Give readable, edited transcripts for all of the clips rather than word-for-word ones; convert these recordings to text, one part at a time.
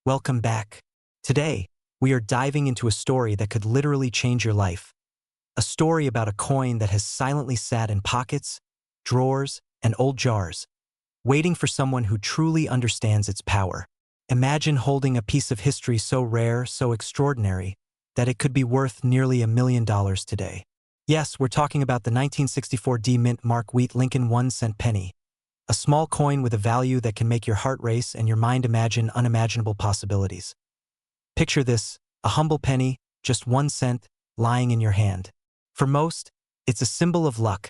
Welcome back. Today, we are diving into a story that could literally change your life. A story about a coin that has silently sat in pockets, drawers, and old jars, waiting for someone who truly understands its power. Imagine holding a piece of history so rare, so extraordinary, that it could be worth nearly $1 million today. Yes, we're talking about the 1964 D Mint Mark Wheat Lincoln 1-cent penny. A small coin with a value that can make your heart race and your mind imagine unimaginable possibilities. Picture this, a humble penny, just 1 cent, lying in your hand. For most, it's a symbol of luck,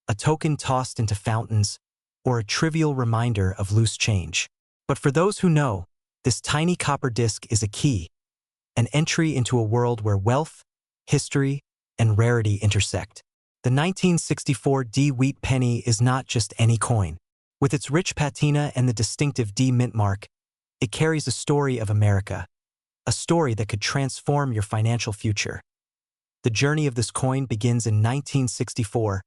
a token tossed into fountains, or a trivial reminder of loose change. But for those who know, this tiny copper disc is a key, an entry into a world where wealth, history, and rarity intersect. The 1964 D Wheat penny is not just any coin. With its rich patina and the distinctive D Mint mark, it carries a story of America, a story that could transform your financial future. The journey of this coin begins in 1964,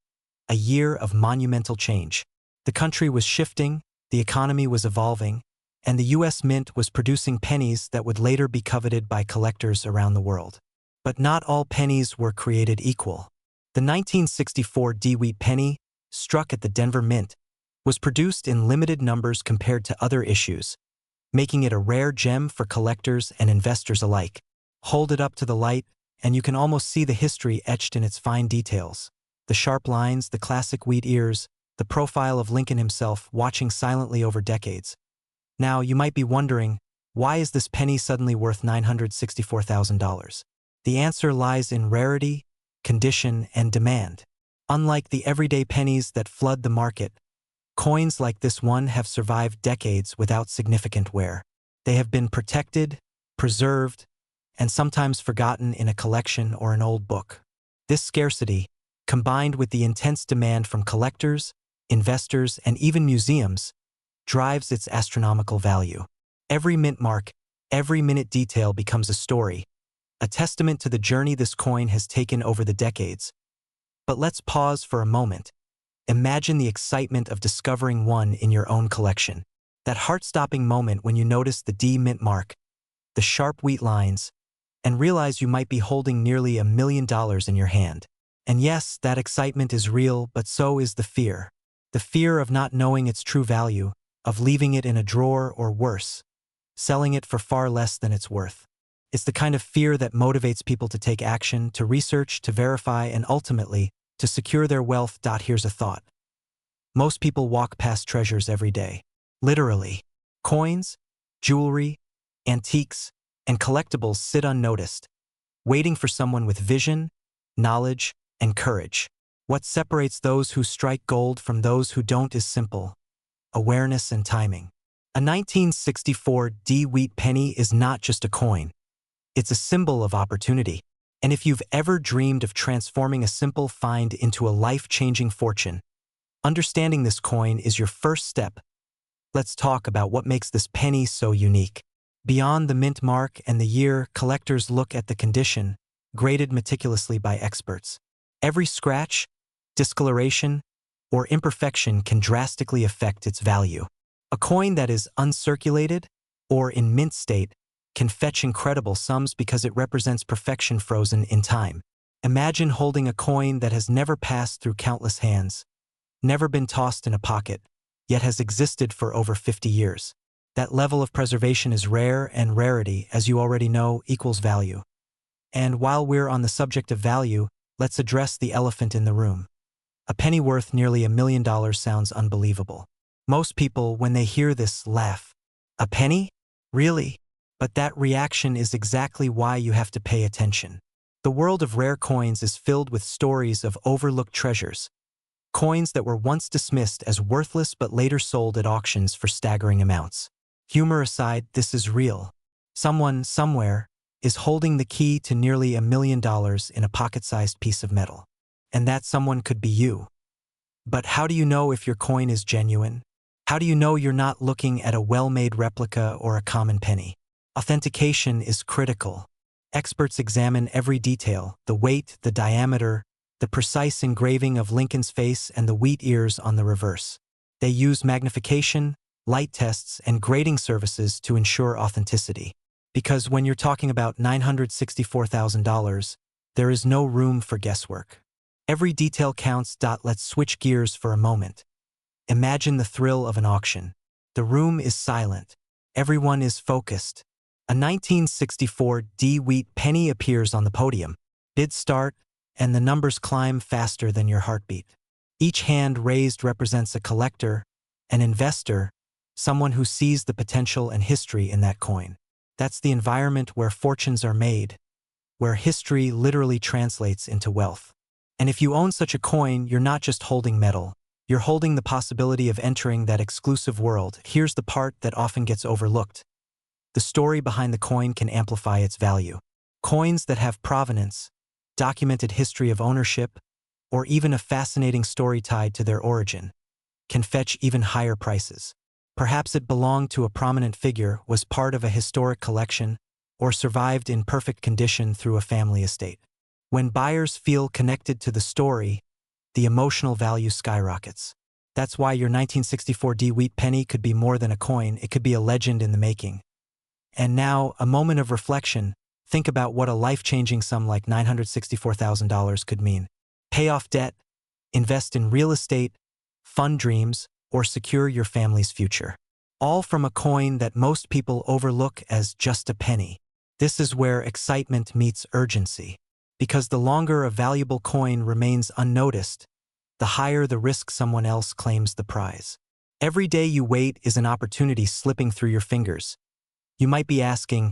a year of monumental change. The country was shifting, the economy was evolving, and the U.S. Mint was producing pennies that would later be coveted by collectors around the world. But not all pennies were created equal. The 1964 D Wheat penny, struck at the Denver Mint, was produced in limited numbers compared to other issues, making it a rare gem for collectors and investors alike. Hold it up to the light, and you can almost see the history etched in its fine details. The sharp lines, the classic wheat ears, the profile of Lincoln himself watching silently over decades. Now, you might be wondering, why is this penny suddenly worth $964,000? The answer lies in rarity, condition, and demand. Unlike the everyday pennies that flood the market, coins like this one have survived decades without significant wear. They have been protected, preserved, and sometimes forgotten in a collection or an old book. This scarcity, combined with the intense demand from collectors, investors, and even museums, drives its astronomical value. Every mint mark, every minute detail becomes a story, a testament to the journey this coin has taken over the decades. But let's pause for a moment. Imagine the excitement of discovering one in your own collection. That heart-stopping moment when you notice the D Mint mark, the sharp wheat lines, and realize you might be holding nearly $1 million in your hand. And yes, that excitement is real, but so is the fear. The fear of not knowing its true value, of leaving it in a drawer or worse, selling it for far less than it's worth. It's the kind of fear that motivates people to take action, to research, to verify, and ultimately, to secure their wealth. Here's a thought. Most people walk past treasures every day. Literally. Coins, jewelry, antiques, and collectibles sit unnoticed, waiting for someone with vision, knowledge, and courage. What separates those who strike gold from those who don't is simple: awareness and timing. A 1964 D Wheat penny is not just a coin. It's a symbol of opportunity. And if you've ever dreamed of transforming a simple find into a life-changing fortune, understanding this coin is your first step. Let's talk about what makes this penny so unique. Beyond the mint mark and the year, collectors look at the condition, graded meticulously by experts. Every scratch, discoloration, or imperfection can drastically affect its value. A coin that is uncirculated or in mint state can fetch incredible sums because it represents perfection frozen in time. Imagine holding a coin that has never passed through countless hands, never been tossed in a pocket, yet has existed for over 50 years. That level of preservation is rare, and rarity, as you already know, equals value. And while we're on the subject of value, let's address the elephant in the room. A penny worth nearly $1 million sounds unbelievable. Most people, when they hear this, laugh. A penny? Really? But that reaction is exactly why you have to pay attention. The world of rare coins is filled with stories of overlooked treasures. Coins that were once dismissed as worthless but later sold at auctions for staggering amounts. Humor aside, this is real. Someone, somewhere, is holding the key to nearly $1 million in a pocket-sized piece of metal. And that someone could be you. But how do you know if your coin is genuine? How do you know you're not looking at a well-made replica or a common penny? Authentication is critical. Experts examine every detail: the weight, the diameter, the precise engraving of Lincoln's face, and the wheat ears on the reverse. They use magnification, light tests, and grading services to ensure authenticity. Because when you're talking about $964,000, there is no room for guesswork. Every detail counts. Let's switch gears for a moment. Imagine the thrill of an auction. The room is silent. Everyone is focused. A 1964 Wheat penny appears on the podium. Bids start, and the numbers climb faster than your heartbeat. Each hand raised represents a collector, an investor, someone who sees the potential and history in that coin. That's the environment where fortunes are made, where history literally translates into wealth. And if you own such a coin, you're not just holding metal. You're holding the possibility of entering that exclusive world. Here's the part that often gets overlooked. The story behind the coin can amplify its value. Coins that have provenance, documented history of ownership, or even a fascinating story tied to their origin, can fetch even higher prices. Perhaps it belonged to a prominent figure, was part of a historic collection, or survived in perfect condition through a family estate. When buyers feel connected to the story, the emotional value skyrockets. That's why your 1964 Wheat penny could be more than a coin, it could be a legend in the making. And now, a moment of reflection. Think about what a life-changing sum like $964,000 could mean. Pay off debt, invest in real estate, fund dreams, or secure your family's future. All from a coin that most people overlook as just a penny. This is where excitement meets urgency. Because the longer a valuable coin remains unnoticed, the higher the risk someone else claims the prize. Every day you wait is an opportunity slipping through your fingers. You might be asking,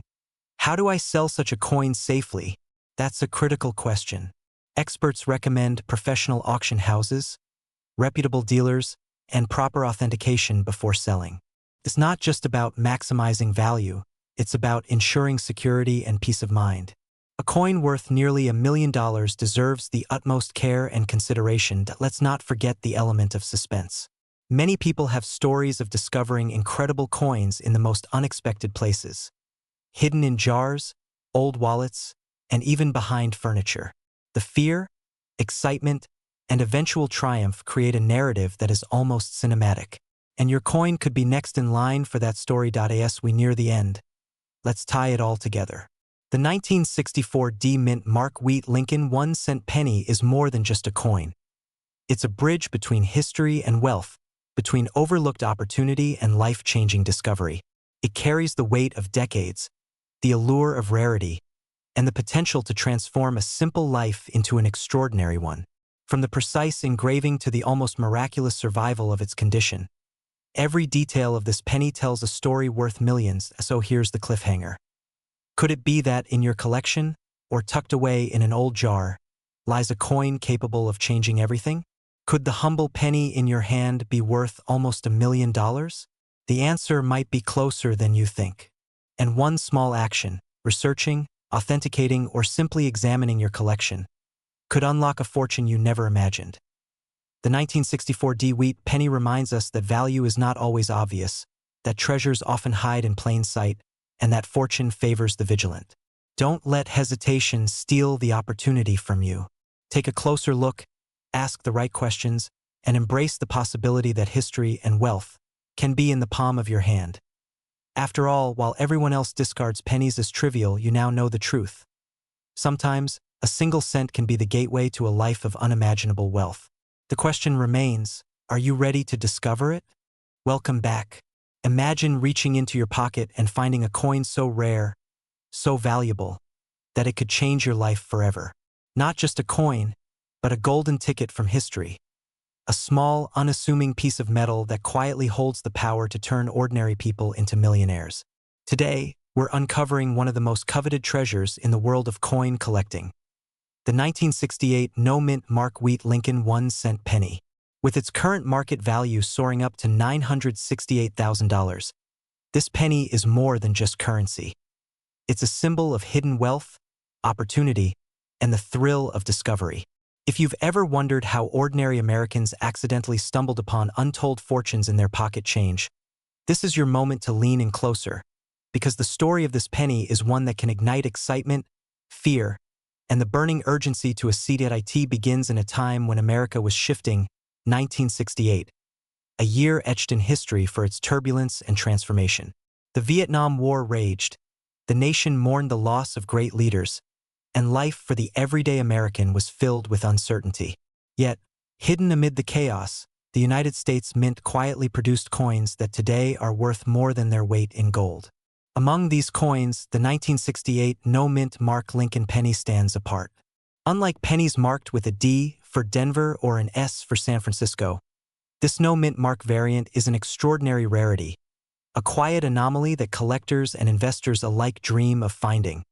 how do I sell such a coin safely? That's a critical question. Experts recommend professional auction houses, reputable dealers, and proper authentication before selling. It's not just about maximizing value, it's about ensuring security and peace of mind. A coin worth nearly $1 million deserves the utmost care and consideration. Let's not forget the element of suspense. Many people have stories of discovering incredible coins in the most unexpected places. Hidden in jars, old wallets, and even behind furniture. The fear, excitement, and eventual triumph create a narrative that is almost cinematic. And your coin could be next in line for that story. As we near the end, let's tie it all together. The 1964 Mint Mark Wheat Lincoln 1-cent penny is more than just a coin. It's a bridge between history and wealth, between overlooked opportunity and life-changing discovery. It carries the weight of decades, the allure of rarity, and the potential to transform a simple life into an extraordinary one. From the precise engraving to the almost miraculous survival of its condition, every detail of this penny tells a story worth millions. So here's the cliffhanger. Could it be that in your collection, or tucked away in an old jar, lies a coin capable of changing everything? Could the humble penny in your hand be worth almost $1 million? The answer might be closer than you think. And one small action, researching, authenticating, or simply examining your collection, could unlock a fortune you never imagined. The 1964 Wheat penny reminds us that value is not always obvious, that treasures often hide in plain sight, and that fortune favors the vigilant. Don't let hesitation steal the opportunity from you. Take a closer look, ask the right questions, and embrace the possibility that history and wealth can be in the palm of your hand. After all, while everyone else discards pennies as trivial, you now know the truth. Sometimes, a single cent can be the gateway to a life of unimaginable wealth. The question remains, are you ready to discover it? Welcome back. Imagine reaching into your pocket and finding a coin so rare, so valuable, that it could change your life forever. Not just a coin, but a golden ticket from history. A small, unassuming piece of metal that quietly holds the power to turn ordinary people into millionaires. Today, we're uncovering one of the most coveted treasures in the world of coin collecting. The 1968 no-mint Mark Wheat Lincoln 1-cent penny. With its current market value soaring up to $968,000, this penny is more than just currency. It's a symbol of hidden wealth, opportunity, and the thrill of discovery. If you've ever wondered how ordinary Americans accidentally stumbled upon untold fortunes in their pocket change, this is your moment to lean in closer, because the story of this penny is one that can ignite excitement, fear, and the burning urgency to a seat at it begins in a time when America was shifting. 1968. a year etched in history for its turbulence and transformation. The Vietnam War raged, the nation mourned the loss of great leaders, and life for the everyday American was filled with uncertainty. Yet, hidden amid the chaos, the United States Mint quietly produced coins that today are worth more than their weight in gold. Among these coins, the 1968 no-mint mark Lincoln penny stands apart. Unlike pennies marked with a D for Denver or an S for San Francisco, this no-mint mark variant is an extraordinary rarity, a quiet anomaly that collectors and investors alike dream of finding.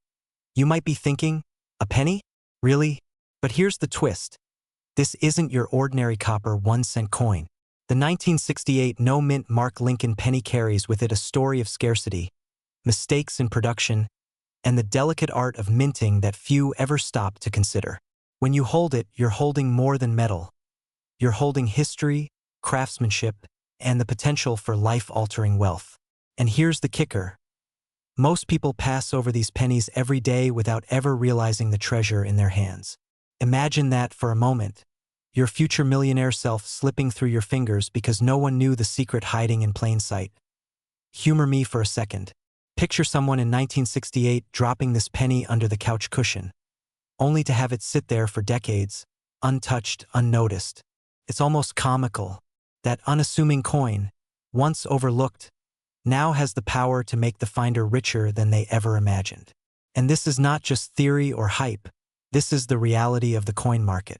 You might be thinking, a penny? Really? But here's the twist. This isn't your ordinary copper 1-cent coin. The 1968 no-mint mark Lincoln penny carries with it a story of scarcity, mistakes in production, and the delicate art of minting that few ever stop to consider. When you hold it, you're holding more than metal. You're holding history, craftsmanship, and the potential for life-altering wealth. And here's the kicker. Most people pass over these pennies every day without ever realizing the treasure in their hands. Imagine that for a moment. Your future millionaire self slipping through your fingers because no one knew the secret hiding in plain sight. Humor me for a second. Picture someone in 1968 dropping this penny under the couch cushion, only to have it sit there for decades, untouched, unnoticed. It's almost comical. That unassuming coin, once overlooked, now has the power to make the finder richer than they ever imagined. And this is not just theory or hype. This is the reality of the coin market.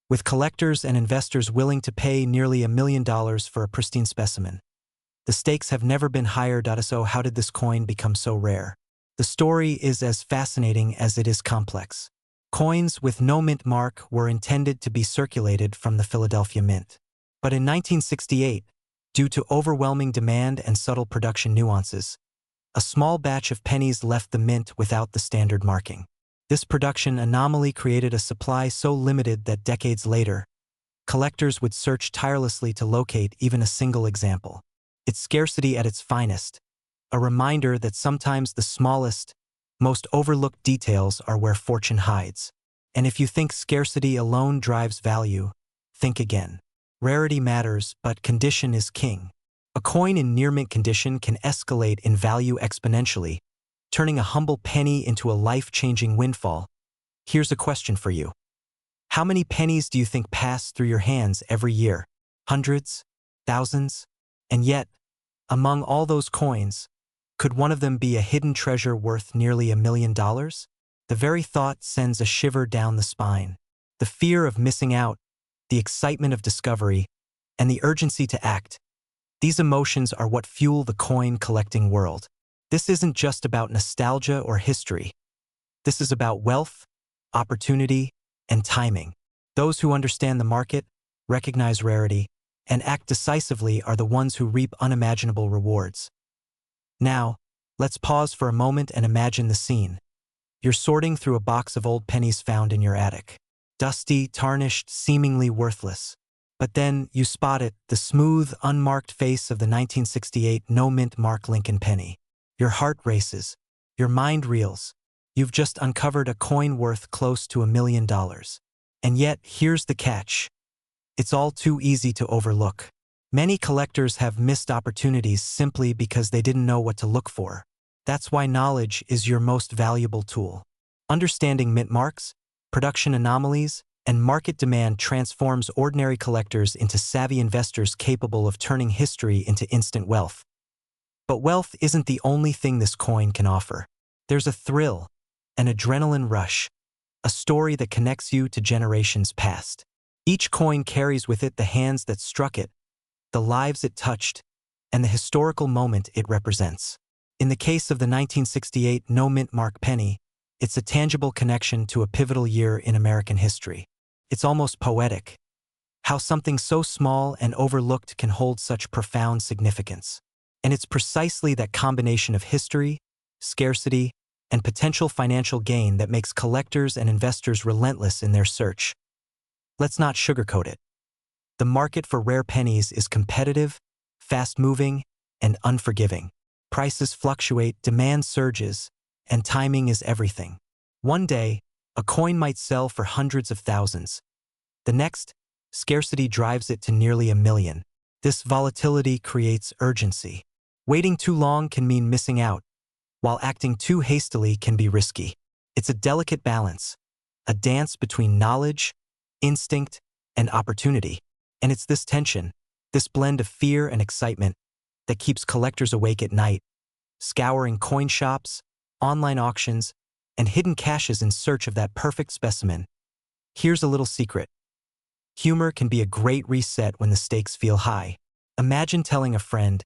With collectors and investors willing to pay nearly $1 million for a pristine specimen, the stakes have never been higher. So how did this coin become so rare? The story is as fascinating as it is complex. Coins with no mint mark were intended to be circulated from the Philadelphia Mint. But in 1968, due to overwhelming demand and subtle production nuances, a small batch of pennies left the mint without the standard marking. This production anomaly created a supply so limited that decades later, collectors would search tirelessly to locate even a single example. It's scarcity at its finest, a reminder that sometimes the smallest, most overlooked details are where fortune hides. And if you think scarcity alone drives value, think again. Rarity matters, but condition is king. A coin in near-mint condition can escalate in value exponentially, turning a humble penny into a life-changing windfall. Here's a question for you. How many pennies do you think pass through your hands every year? Hundreds? Thousands? And yet, among all those coins, could one of them be a hidden treasure worth nearly $1 million? The very thought sends a shiver down the spine. The fear of missing out, the excitement of discovery, and the urgency to act. These emotions are what fuel the coin collecting world. This isn't just about nostalgia or history. This is about wealth, opportunity, and timing. Those who understand the market, recognize rarity, and act decisively are the ones who reap unimaginable rewards. Now, let's pause for a moment and imagine the scene. You're sorting through a box of old pennies found in your attic. Dusty, tarnished, seemingly worthless. But then you spot it, the smooth, unmarked face of the 1968 no-mint mark Lincoln penny. Your heart races. Your mind reels. You've just uncovered a coin worth close to $1 million. And yet, here's the catch. It's all too easy to overlook. Many collectors have missed opportunities simply because they didn't know what to look for. That's why knowledge is your most valuable tool. Understanding mint marks, production anomalies, and market demand transforms ordinary collectors into savvy investors capable of turning history into instant wealth. But wealth isn't the only thing this coin can offer. There's a thrill, an adrenaline rush, a story that connects you to generations past. Each coin carries with it the hands that struck it, the lives it touched, and the historical moment it represents. In the case of the 1968 no-mint mark penny, it's a tangible connection to a pivotal year in American history. It's almost poetic, how something so small and overlooked can hold such profound significance. And it's precisely that combination of history, scarcity, and potential financial gain that makes collectors and investors relentless in their search. Let's not sugarcoat it. The market for rare pennies is competitive, fast-moving, and unforgiving. Prices fluctuate, demand surges, and timing is everything. One day, a coin might sell for hundreds of thousands. The next, scarcity drives it to nearly $1 million. This volatility creates urgency. Waiting too long can mean missing out, while acting too hastily can be risky. It's a delicate balance, a dance between knowledge, instinct, and opportunity. And it's this tension, this blend of fear and excitement, that keeps collectors awake at night, scouring coin shops, online auctions, and hidden caches in search of that perfect specimen. Here's a little secret. Humor can be a great reset when the stakes feel high. Imagine telling a friend,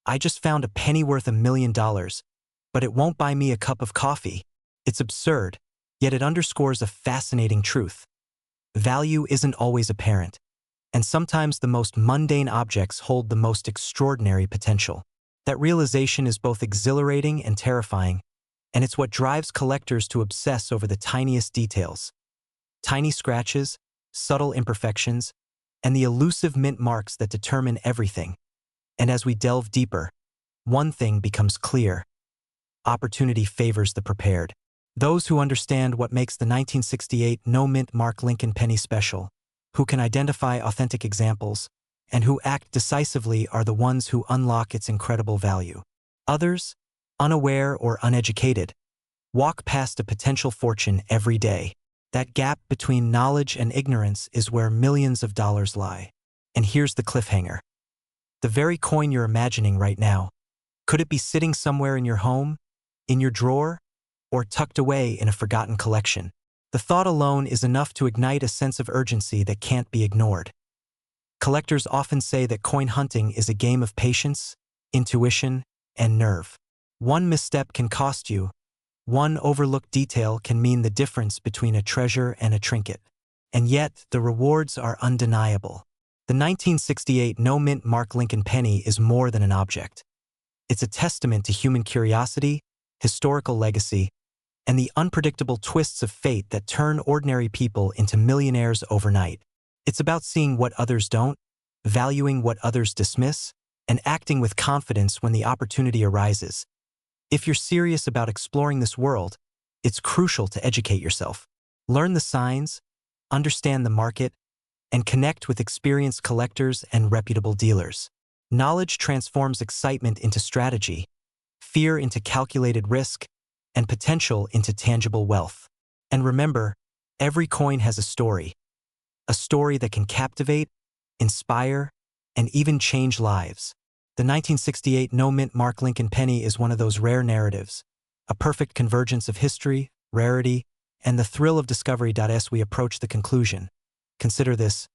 "I just found a penny worth $1,000,000, but it won't buy me a cup of coffee." It's absurd, yet it underscores a fascinating truth. Value isn't always apparent, and sometimes the most mundane objects hold the most extraordinary potential. That realization is both exhilarating and terrifying, and it's what drives collectors to obsess over the tiniest details. Tiny scratches, subtle imperfections, and the elusive mint marks that determine everything. And as we delve deeper, one thing becomes clear. Opportunity favors the prepared. Those who understand what makes the 1968 no-mint mark Lincoln penny special, who can identify authentic examples, and who act decisively are the ones who unlock its incredible value. Others, unaware or uneducated, walk past a potential fortune every day. That gap between knowledge and ignorance is where millions of dollars lie. And here's the cliffhanger. The very coin you're imagining right now, could it be sitting somewhere in your home, in your drawer, or tucked away in a forgotten collection? The thought alone is enough to ignite a sense of urgency that can't be ignored. Collectors often say that coin hunting is a game of patience, intuition, and nerve. One misstep can cost you. One overlooked detail can mean the difference between a treasure and a trinket. And yet, the rewards are undeniable. The 1968 no-mint mark Lincoln penny is more than an object. It's a testament to human curiosity, historical legacy, and the unpredictable twists of fate that turn ordinary people into millionaires overnight. It's about seeing what others don't, valuing what others dismiss, and acting with confidence when the opportunity arises. If you're serious about exploring this world, it's crucial to educate yourself. Learn the signs, understand the market, and connect with experienced collectors and reputable dealers. Knowledge transforms excitement into strategy, fear into calculated risk, and potential into tangible wealth. And remember, every coin has a story that can captivate, inspire, and even change lives. The 1968 no-mint mark Lincoln penny is one of those rare narratives, a perfect convergence of history, rarity, and the thrill of discovery. As we approach the conclusion, consider this: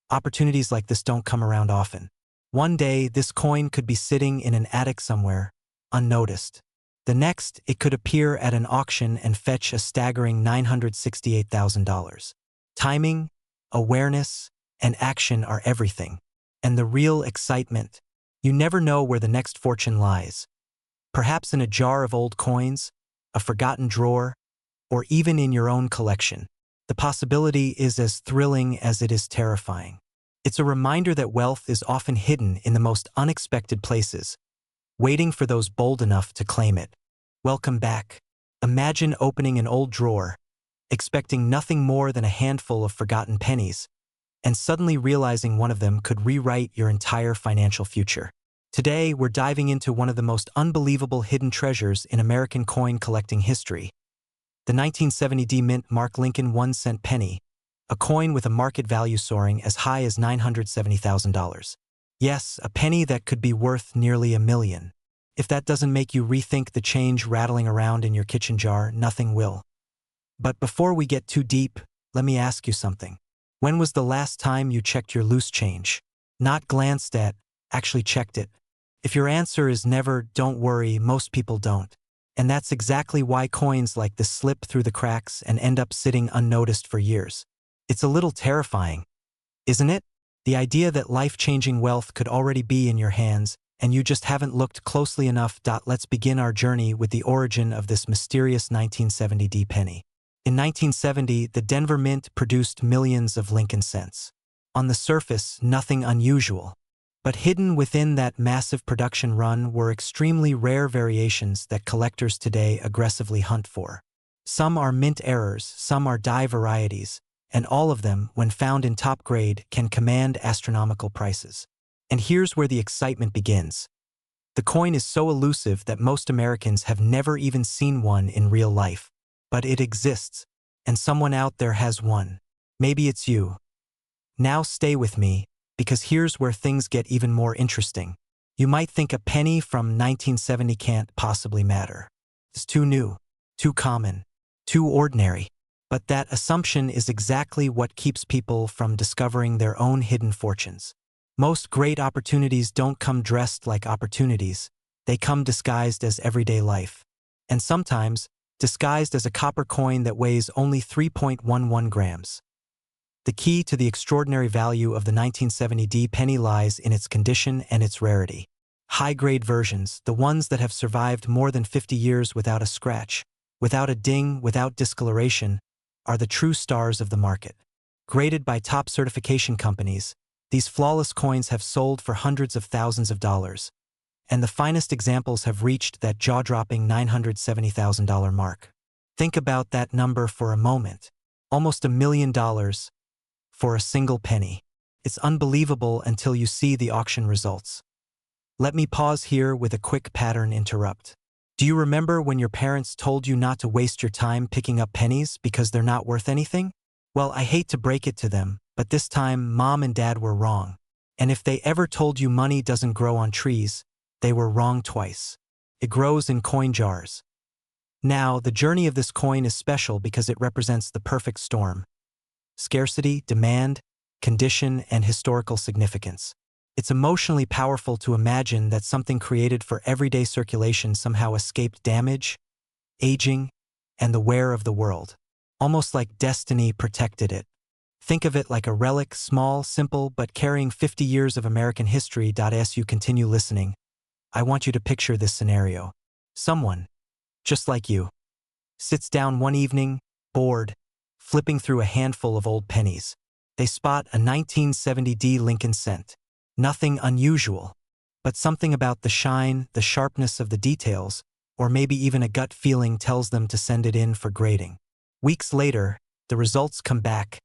opportunities like this don't come around often. One day, this coin could be sitting in an attic somewhere, unnoticed. The next, it could appear at an auction and fetch a staggering $968,000. Timing, awareness, and action are everything. And the real excitement: you never know where the next fortune lies. Perhaps in a jar of old coins, a forgotten drawer, or even in your own collection. The possibility is as thrilling as it is terrifying. It's a reminder that wealth is often hidden in the most unexpected places, waiting for those bold enough to claim it. Welcome back. Imagine opening an old drawer, expecting nothing more than a handful of forgotten pennies, and suddenly realizing one of them could rewrite your entire financial future. Today, we're diving into one of the most unbelievable hidden treasures in American coin collecting history: the 1970 D-mint mark Lincoln 1-cent penny, a coin with a market value soaring as high as $970,000. Yes, a penny that could be worth nearly $1 million. If that doesn't make you rethink the change rattling around in your kitchen jar, nothing will. But before we get too deep, let me ask you something. When was the last time you checked your loose change? Not glanced at, actually checked it. If your answer is never, don't worry, most people don't. And that's exactly why coins like this slip through the cracks and end up sitting unnoticed for years. It's a little terrifying, isn't it? The idea that life-changing wealth could already be in your hands, and you just haven't looked closely enough. Let's begin our journey with the origin of this mysterious 1970 D penny. In 1970, the Denver Mint produced millions of Lincoln cents. On the surface, nothing unusual. But hidden within that massive production run were extremely rare variations that collectors today aggressively hunt for. Some are mint errors, some are die varieties, and all of them, when found in top grade, can command astronomical prices. And here's where the excitement begins. The coin is so elusive that most Americans have never even seen one in real life. But it exists, and someone out there has one. Maybe it's you. Now stay with me, because here's where things get even more interesting. You might think a penny from 1970 can't possibly matter. It's too new, too common, too ordinary. But that assumption is exactly what keeps people from discovering their own hidden fortunes. Most great opportunities don't come dressed like opportunities. They come disguised as everyday life. And sometimes, disguised as a copper coin that weighs only 3.11 grams. The key to the extraordinary value of the 1970 penny lies in its condition and its rarity. High-grade versions, the ones that have survived more than 50 years without a scratch, without a ding, without discoloration, are the true stars of the market. Graded by top certification companies, these flawless coins have sold for hundreds of thousands of dollars, and the finest examples have reached that jaw-dropping $970,000 mark. Think about that number for a moment. Almost $1 million for a single penny. It's unbelievable until you see the auction results. Let me pause here with a quick pattern interrupt. Do you remember when your parents told you not to waste your time picking up pennies because they're not worth anything? Well, I hate to break it to them, but this time mom and dad were wrong. And if they ever told you money doesn't grow on trees, they were wrong twice. It grows in coin jars. Now, the journey of this coin is special because it represents the perfect storm. Scarcity, demand, condition, and historical significance. It's emotionally powerful to imagine that something created for everyday circulation somehow escaped damage, aging, and the wear of the world. Almost like destiny protected it. Think of it like a relic, small, simple, but carrying 50 years of American history. As you continue listening, I want you to picture this scenario. Someone, just like you, sits down one evening, bored, flipping through a handful of old pennies. They spot a 1970 Lincoln cent. Nothing unusual, but something about the shine, the sharpness of the details, or maybe even a gut feeling tells them to send it in for grading. Weeks later, the results come back.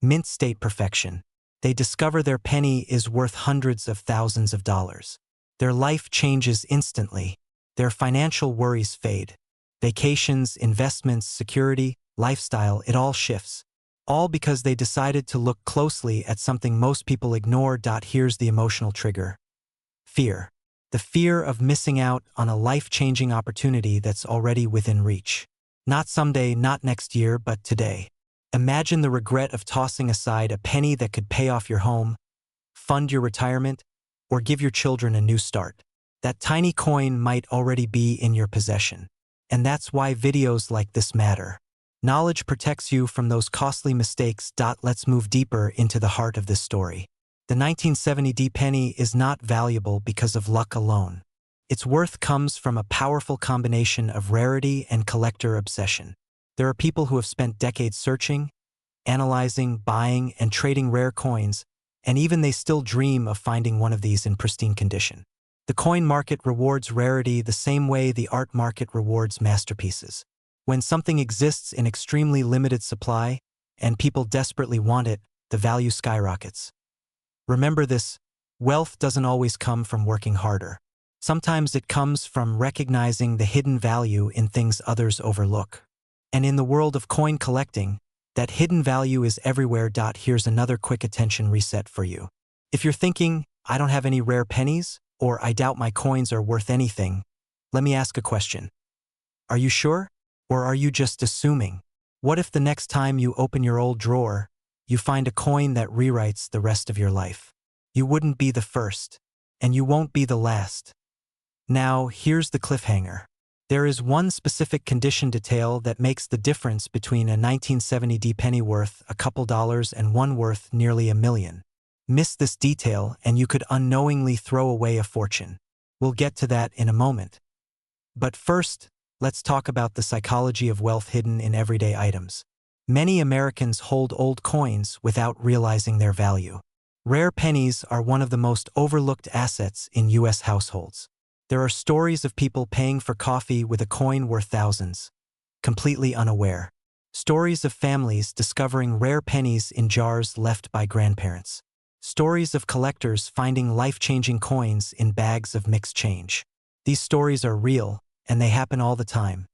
Mint state perfection. They discover their penny is worth hundreds of thousands of dollars. Their life changes instantly. Their financial worries fade. Vacations, investments, security, lifestyle, it all shifts. All because they decided to look closely at something most people ignore. Here's the emotional trigger. Fear. The fear of missing out on a life-changing opportunity that's already within reach. Not someday, not next year, but today. Imagine the regret of tossing aside a penny that could pay off your home, fund your retirement, or give your children a new start. That tiny coin might already be in your possession. And that's why videos like this matter. Knowledge protects you from those costly mistakes. Let's move deeper into the heart of this story. The 1970 penny is not valuable because of luck alone. Its worth comes from a powerful combination of rarity and collector obsession. There are people who have spent decades searching, analyzing, buying, and trading rare coins, and even they still dream of finding one of these in pristine condition. The coin market rewards rarity the same way the art market rewards masterpieces. When something exists in extremely limited supply, and people desperately want it, the value skyrockets. Remember this, wealth doesn't always come from working harder. Sometimes it comes from recognizing the hidden value in things others overlook. And in the world of coin collecting, that hidden value is everywhere. Here's another quick attention reset for you. If you're thinking, I don't have any rare pennies, or I doubt my coins are worth anything, let me ask a question. Are you sure? Or are you just assuming? What if the next time you open your old drawer, you find a coin that rewrites the rest of your life? You wouldn't be the first, and you won't be the last. Now, here's the cliffhanger. There is one specific condition detail that makes the difference between a 1970 penny worth a couple dollars and one worth nearly $1 million. Miss this detail and you could unknowingly throw away a fortune. We'll get to that in a moment. But first, let's talk about the psychology of wealth hidden in everyday items. Many Americans hold old coins without realizing their value. Rare pennies are one of the most overlooked assets in U.S. households. There are stories of people paying for coffee with a coin worth thousands, completely unaware. Stories of families discovering rare pennies in jars left by grandparents. Stories of collectors finding life-changing coins in bags of mixed change. These stories are real, and they happen all the time.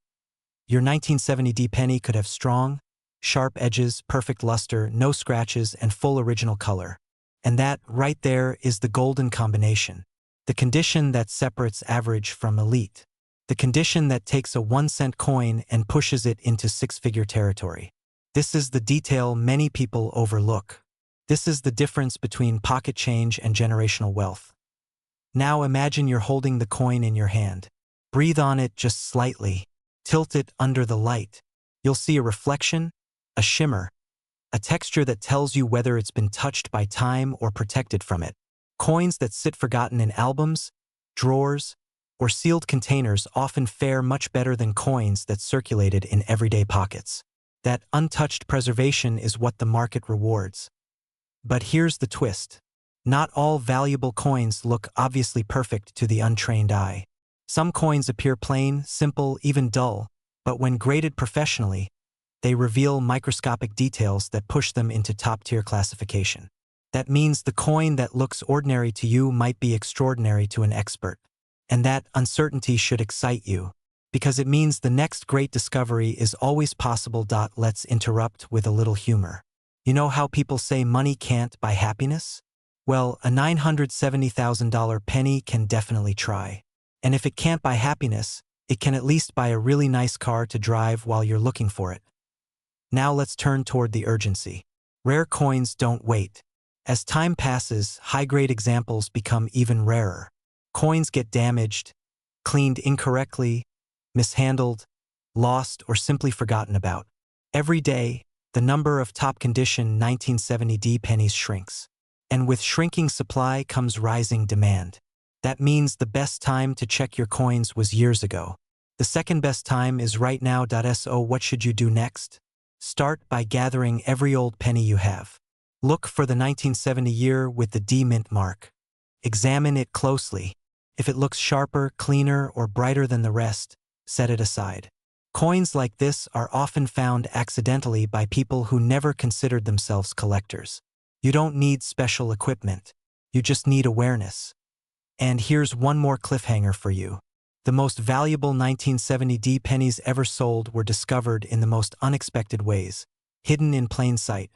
Your 1970 penny could have strong, sharp edges, perfect luster, no scratches, and full original color. And that, right there, is the golden combination. The condition that separates average from elite. The condition that takes a 1-cent coin and pushes it into six-figure territory. This is the detail many people overlook. This is the difference between pocket change and generational wealth. Now imagine you're holding the coin in your hand. Breathe on it just slightly. Tilt it under the light. You'll see a reflection, a shimmer, a texture that tells you whether it's been touched by time or protected from it. Coins that sit forgotten in albums, drawers, or sealed containers often fare much better than coins that circulated in everyday pockets. That untouched preservation is what the market rewards. But here's the twist. Not all valuable coins look obviously perfect to the untrained eye. Some coins appear plain, simple, even dull, but when graded professionally, they reveal microscopic details that push them into top-tier classification. That means the coin that looks ordinary to you might be extraordinary to an expert. And that uncertainty should excite you, because it means the next great discovery is always possible. Let's interrupt with a little humor. You know how people say money can't buy happiness? Well, a $970,000 penny can definitely try. And if it can't buy happiness, it can at least buy a really nice car to drive while you're looking for it. Now let's turn toward the urgency. Rare coins don't wait. As time passes, high-grade examples become even rarer. Coins get damaged, cleaned incorrectly, mishandled, lost, or simply forgotten about. Every day, the number of top-condition 1970 pennies shrinks. And with shrinking supply comes rising demand. That means the best time to check your coins was years ago. The second best time is right now. So what should you do next? Start by gathering every old penny you have. Look for the 1970 year with the D mint mark. Examine it closely. If it looks sharper, cleaner, or brighter than the rest, set it aside. Coins like this are often found accidentally by people who never considered themselves collectors. You don't need special equipment. You just need awareness. And here's one more cliffhanger for you. The most valuable 1970 pennies ever sold were discovered in the most unexpected ways, hidden in plain sight.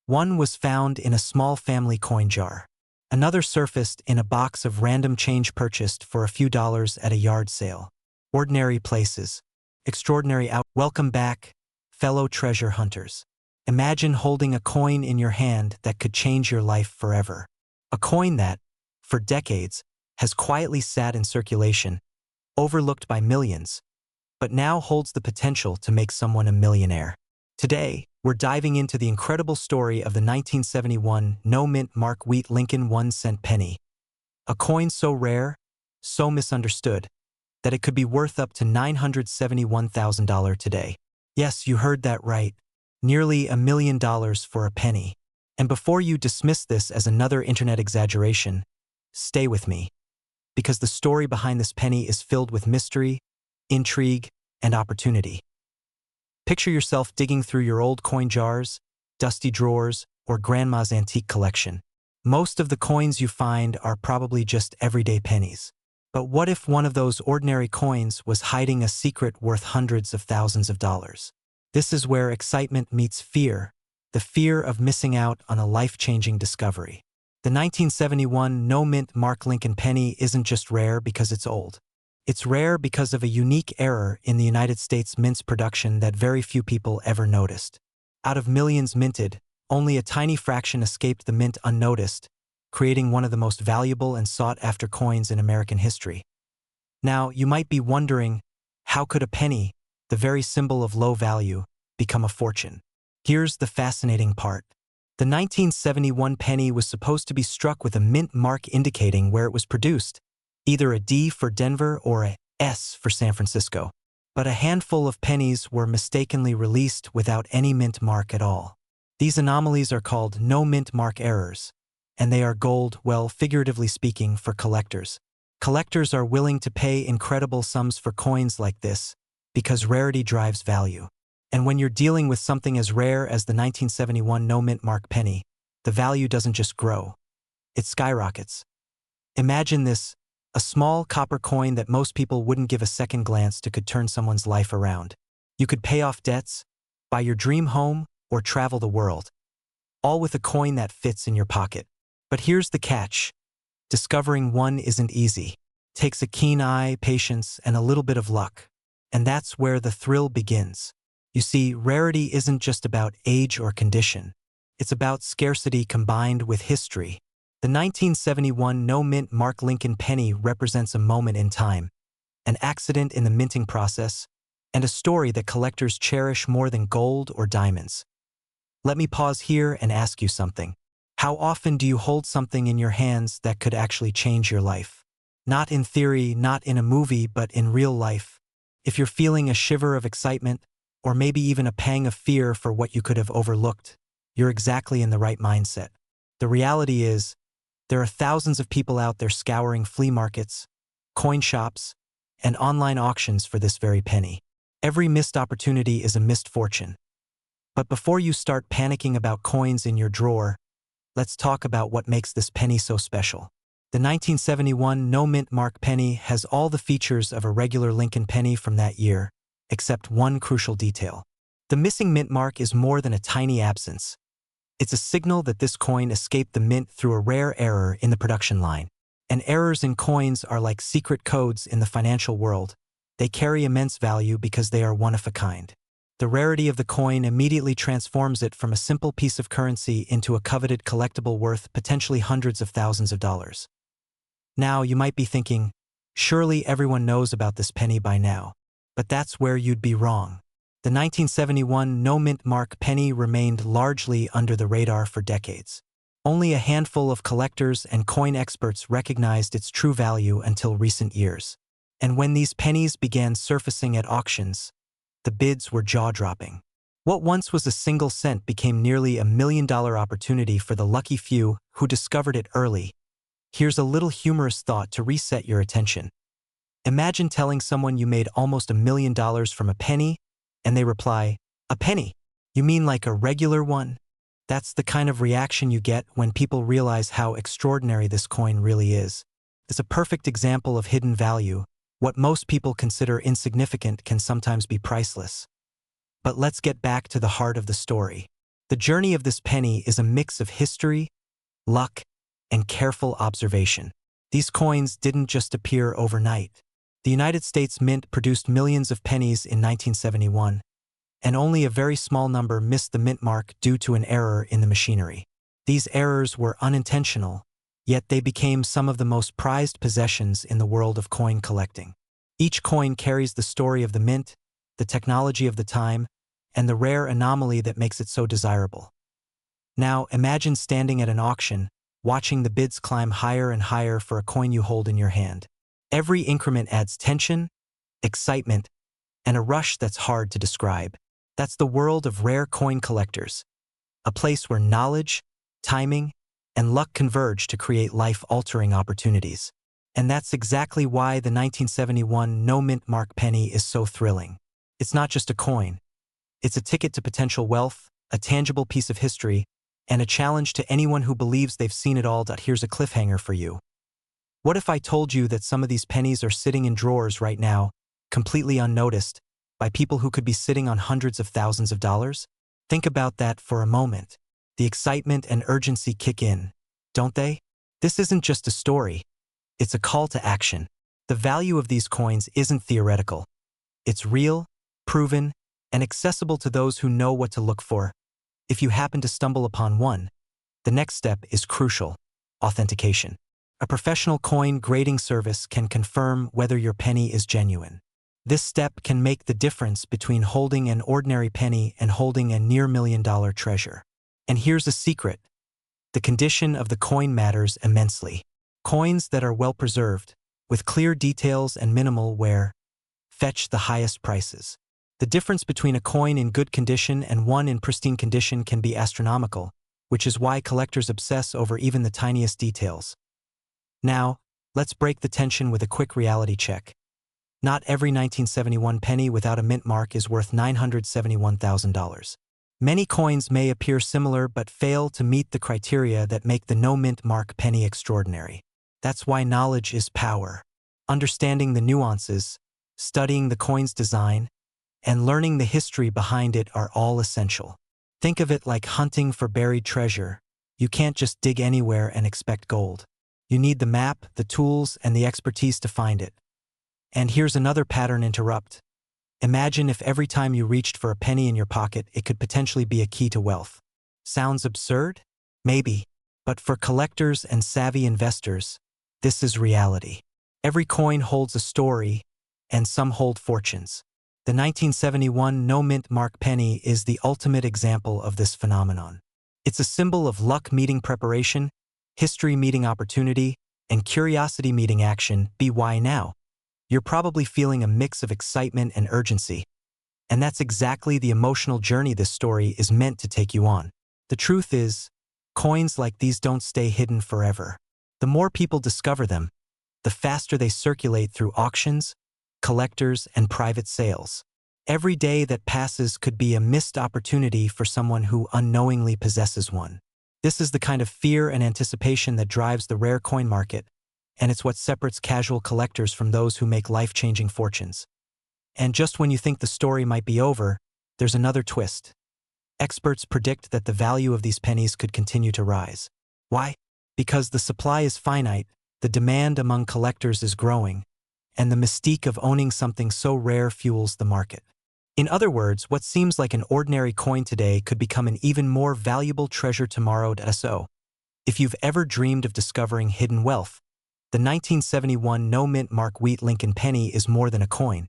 One was found in a small family coin jar. Another surfaced in a box of random change purchased for a few dollars at a yard sale. Ordinary places. Extraordinary out. Welcome back, fellow treasure hunters. Imagine holding a coin in your hand that could change your life forever. A coin that, for decades, has quietly sat in circulation, overlooked by millions, but now holds the potential to make someone a millionaire. Today, we're diving into the incredible story of the 1971 no-mint Mark Wheat Lincoln 1-cent penny. A coin so rare, so misunderstood, that it could be worth up to $971,000 today. Yes, you heard that right. Nearly $1 million for a penny. And before you dismiss this as another internet exaggeration, stay with me. Because the story behind this penny is filled with mystery, intrigue, and opportunity. Picture yourself digging through your old coin jars, dusty drawers, or grandma's antique collection. Most of the coins you find are probably just everyday pennies. But what if one of those ordinary coins was hiding a secret worth hundreds of thousands of dollars? This is where excitement meets fear, the fear of missing out on a life-changing discovery. The 1971 no-mint Mark Lincoln penny isn't just rare because it's old. It's rare because of a unique error in the United States mint's production that very few people ever noticed. Out of millions minted, only a tiny fraction escaped the mint unnoticed, creating one of the most valuable and sought-after coins in American history. Now, you might be wondering, how could a penny, the very symbol of low value, become a fortune? Here's the fascinating part. The 1971 penny was supposed to be struck with a mint mark indicating where it was produced, either a D for Denver or a S for San Francisco. But a handful of pennies were mistakenly released without any mint mark at all. These anomalies are called no mint mark errors, and they are gold, well, figuratively speaking, for collectors. Collectors are willing to pay incredible sums for coins like this because rarity drives value. And when you're dealing with something as rare as the 1971 no mint mark penny, the value doesn't just grow, it skyrockets. Imagine this, a small copper coin that most people wouldn't give a second glance to could turn someone's life around. You could pay off debts, buy your dream home, or travel the world, all with a coin that fits in your pocket. But here's the catch. Discovering one isn't easy. It takes a keen eye, patience, and a little bit of luck. And that's where the thrill begins. You see, rarity isn't just about age or condition. It's about scarcity combined with history. The 1971 no-mint Mark Lincoln penny represents a moment in time, an accident in the minting process, and a story that collectors cherish more than gold or diamonds. Let me pause here and ask you something. How often do you hold something in your hands that could actually change your life? Not in theory, not in a movie, but in real life. If you're feeling a shiver of excitement, or maybe even a pang of fear for what you could have overlooked, you're exactly in the right mindset. The reality is, there are thousands of people out there scouring flea markets, coin shops, and online auctions for this very penny. Every missed opportunity is a missed fortune. But before you start panicking about coins in your drawer, let's talk about what makes this penny so special. The 1971 no-mint Mark penny has all the features of a regular Lincoln penny from that year, except one crucial detail. The missing mint mark is more than a tiny absence. It's a signal that this coin escaped the mint through a rare error in the production line. And errors in coins are like secret codes in the financial world. They carry immense value because they are one of a kind. The rarity of the coin immediately transforms it from a simple piece of currency into a coveted collectible worth potentially hundreds of thousands of dollars. Now, you might be thinking, surely everyone knows about this penny by now. But that's where you'd be wrong. The 1971 no-mint Mark penny remained largely under the radar for decades. Only a handful of collectors and coin experts recognized its true value until recent years. And when these pennies began surfacing at auctions, the bids were jaw-dropping. What once was a single cent became nearly $1 million opportunity for the lucky few who discovered it early. Here's a little humorous thought to reset your attention. Imagine telling someone you made almost $1 million from a penny, and they reply, "A penny? You mean like a regular one?" That's the kind of reaction you get when people realize how extraordinary this coin really is. It's a perfect example of hidden value. What most people consider insignificant can sometimes be priceless. But let's get back to the heart of the story. The journey of this penny is a mix of history, luck, and careful observation. These coins didn't just appear overnight. The United States Mint produced millions of pennies in 1971, and only a very small number missed the mint mark due to an error in the machinery. These errors were unintentional, yet they became some of the most prized possessions in the world of coin collecting. Each coin carries the story of the mint, the technology of the time, and the rare anomaly that makes it so desirable. Now, imagine standing at an auction, watching the bids climb higher and higher for a coin you hold in your hand. Every increment adds tension, excitement, and a rush that's hard to describe. That's the world of rare coin collectors, a place where knowledge, timing, and luck converge to create life-altering opportunities. And that's exactly why the 1971 no-mint Mark penny is so thrilling. It's not just a coin. It's a ticket to potential wealth, a tangible piece of history, and a challenge to anyone who believes they've seen it all. Here's a cliffhanger for you. What if I told you that some of these pennies are sitting in drawers right now, completely unnoticed, by people who could be sitting on hundreds of thousands of dollars? Think about that for a moment. The excitement and urgency kick in, don't they? This isn't just a story. It's a call to action. The value of these coins isn't theoretical. It's real, proven, and accessible to those who know what to look for. If you happen to stumble upon one, the next step is crucial: authentication. A professional coin grading service can confirm whether your penny is genuine. This step can make the difference between holding an ordinary penny and holding a near-$1 million treasure. And here's a secret: the condition of the coin matters immensely. Coins that are well preserved, with clear details and minimal wear, fetch the highest prices. The difference between a coin in good condition and one in pristine condition can be astronomical, which is why collectors obsess over even the tiniest details. Now, let's break the tension with a quick reality check. Not every 1971 penny without a mint mark is worth $971,000. Many coins may appear similar but fail to meet the criteria that make the no-mint mark penny extraordinary. That's why knowledge is power. Understanding the nuances, studying the coin's design, and learning the history behind it are all essential. Think of it like hunting for buried treasure. You can't just dig anywhere and expect gold. You need the map, the tools, and the expertise to find it. And here's another pattern interrupt. Imagine if every time you reached for a penny in your pocket, it could potentially be a key to wealth. Sounds absurd? Maybe. But for collectors and savvy investors, this is reality. Every coin holds a story, and some hold fortunes. The 1971 no-mint mark penny is the ultimate example of this phenomenon. It's a symbol of luck meeting preparation, history meeting opportunity, and curiosity meeting action. Why now? You're probably feeling a mix of excitement and urgency. And that's exactly the emotional journey this story is meant to take you on. The truth is, coins like these don't stay hidden forever. The more people discover them, the faster they circulate through auctions, collectors, and private sales. Every day that passes could be a missed opportunity for someone who unknowingly possesses one. This is the kind of fear and anticipation that drives the rare coin market, and it's what separates casual collectors from those who make life-changing fortunes. And just when you think the story might be over, there's another twist. Experts predict that the value of these pennies could continue to rise. Why? Because the supply is finite, the demand among collectors is growing, and the mystique of owning something so rare fuels the market. In other words, what seems like an ordinary coin today could become an even more valuable treasure tomorrow. So, if you've ever dreamed of discovering hidden wealth, the 1971 no-mint mark wheat Lincoln penny is more than a coin.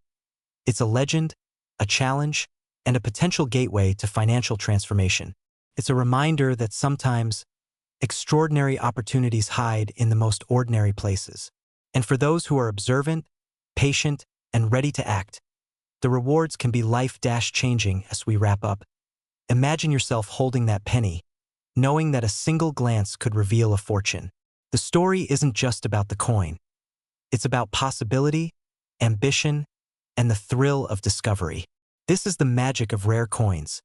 It's a legend, a challenge, and a potential gateway to financial transformation. It's a reminder that sometimes extraordinary opportunities hide in the most ordinary places. And for those who are observant, patient, and ready to act, the rewards can be life-changing. As we wrap up, imagine yourself holding that penny, knowing that a single glance could reveal a fortune. The story isn't just about the coin. It's about possibility, ambition, and the thrill of discovery. This is the magic of rare coins,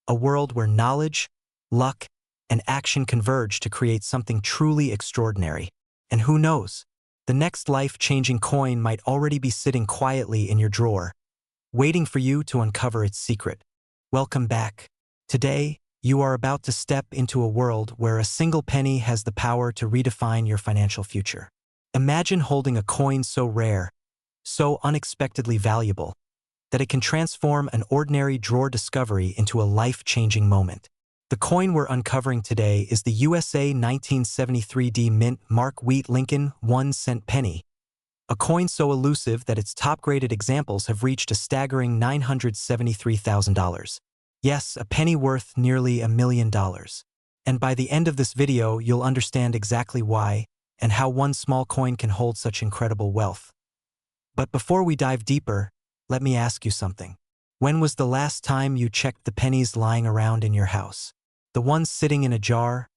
a world where knowledge, luck, and action converge to create something truly extraordinary. And who knows, the next life-changing coin might already be sitting quietly in your drawer, waiting for you to uncover its secret. Welcome back. Today, you are about to step into a world where a single penny has the power to redefine your financial future. Imagine holding a coin so rare, so unexpectedly valuable, that it can transform an ordinary drawer discovery into a life-changing moment. The coin we're uncovering today is the USA 1973 D Mint Mark Wheat Lincoln 1-cent penny, a coin so elusive that its top-graded examples have reached a staggering $973,000. Yes, a penny worth nearly $1 million. And by the end of this video, you'll understand exactly why and how one small coin can hold such incredible wealth. But before we dive deeper, let me ask you something. When was the last time you checked the pennies lying around in your house? The ones sitting in a jar,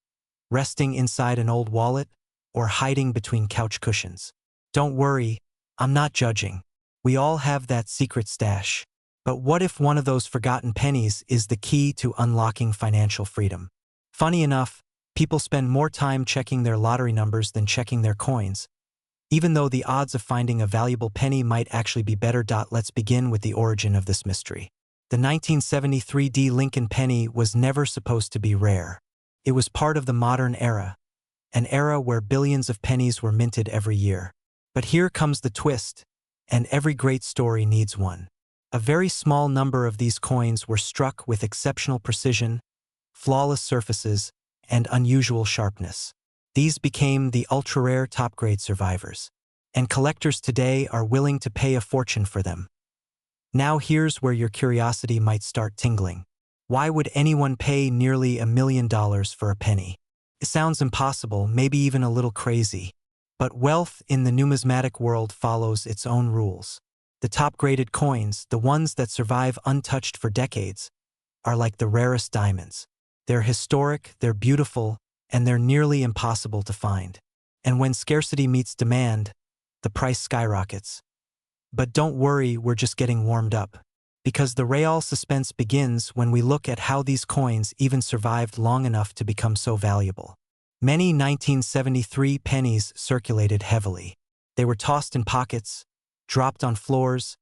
resting inside an old wallet, or hiding between couch cushions? Don't worry, I'm not judging. We all have that secret stash. But what if one of those forgotten pennies is the key to unlocking financial freedom? Funny enough, people spend more time checking their lottery numbers than checking their coins, even though the odds of finding a valuable penny might actually be better. Let's begin with the origin of this mystery. The 1973 D Lincoln penny was never supposed to be rare. It was part of the modern era, an era where billions of pennies were minted every year. But here comes the twist, and every great story needs one. A very small number of these coins were struck with exceptional precision, flawless surfaces, and unusual sharpness. These became the ultra-rare top-grade survivors, and collectors today are willing to pay a fortune for them. Now here's where your curiosity might start tingling. Why would anyone pay nearly $1 million for a penny? It sounds impossible, maybe even a little crazy. But wealth in the numismatic world follows its own rules. The top-graded coins, the ones that survive untouched for decades, are like the rarest diamonds. They're historic, they're beautiful, and they're nearly impossible to find. And when scarcity meets demand, the price skyrockets. But don't worry, we're just getting warmed up. Because the real suspense begins when we look at how these coins even survived long enough to become so valuable. Many 1973 pennies circulated heavily. They were tossed in pockets, dropped on floors,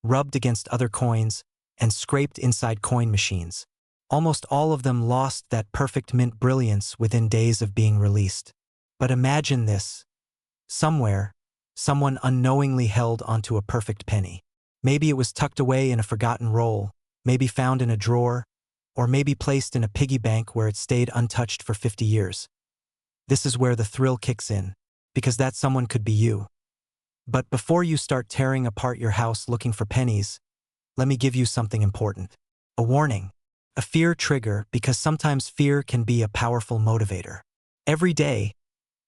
rubbed against other coins, and scraped inside coin machines. Almost all of them lost that perfect mint brilliance within days of being released. But imagine this. Somewhere, someone unknowingly held onto a perfect penny. Maybe it was tucked away in a forgotten roll, maybe found in a drawer, or maybe placed in a piggy bank where it stayed untouched for 50 years. This is where the thrill kicks in, because that someone could be you. But before you start tearing apart your house looking for pennies, let me give you something important. A warning. A fear trigger, because sometimes fear can be a powerful motivator. Every day,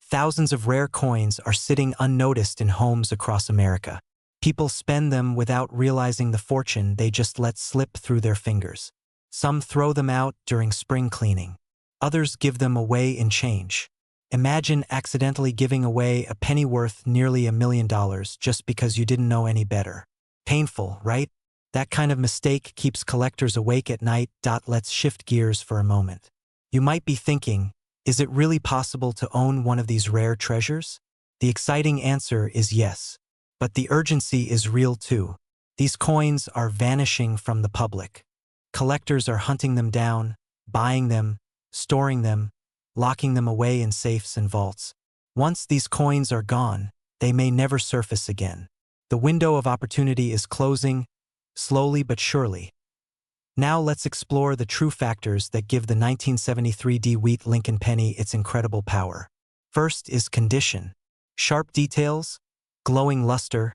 thousands of rare coins are sitting unnoticed in homes across America. People spend them without realizing the fortune they just let slip through their fingers. Some throw them out during spring cleaning. Others give them away in change. Imagine accidentally giving away a penny worth nearly $1 million just because you didn't know any better. Painful, right? That kind of mistake keeps collectors awake at night. Let's shift gears for a moment. You might be thinking, is it really possible to own one of these rare treasures? The exciting answer is yes. But the urgency is real too. These coins are vanishing from the public. Collectors are hunting them down, buying them, storing them, locking them away in safes and vaults. Once these coins are gone, they may never surface again. The window of opportunity is closing, slowly but surely. Now let's explore the true factors that give the 1973 Wheat Lincoln penny its incredible power. First is condition. Sharp details, glowing luster,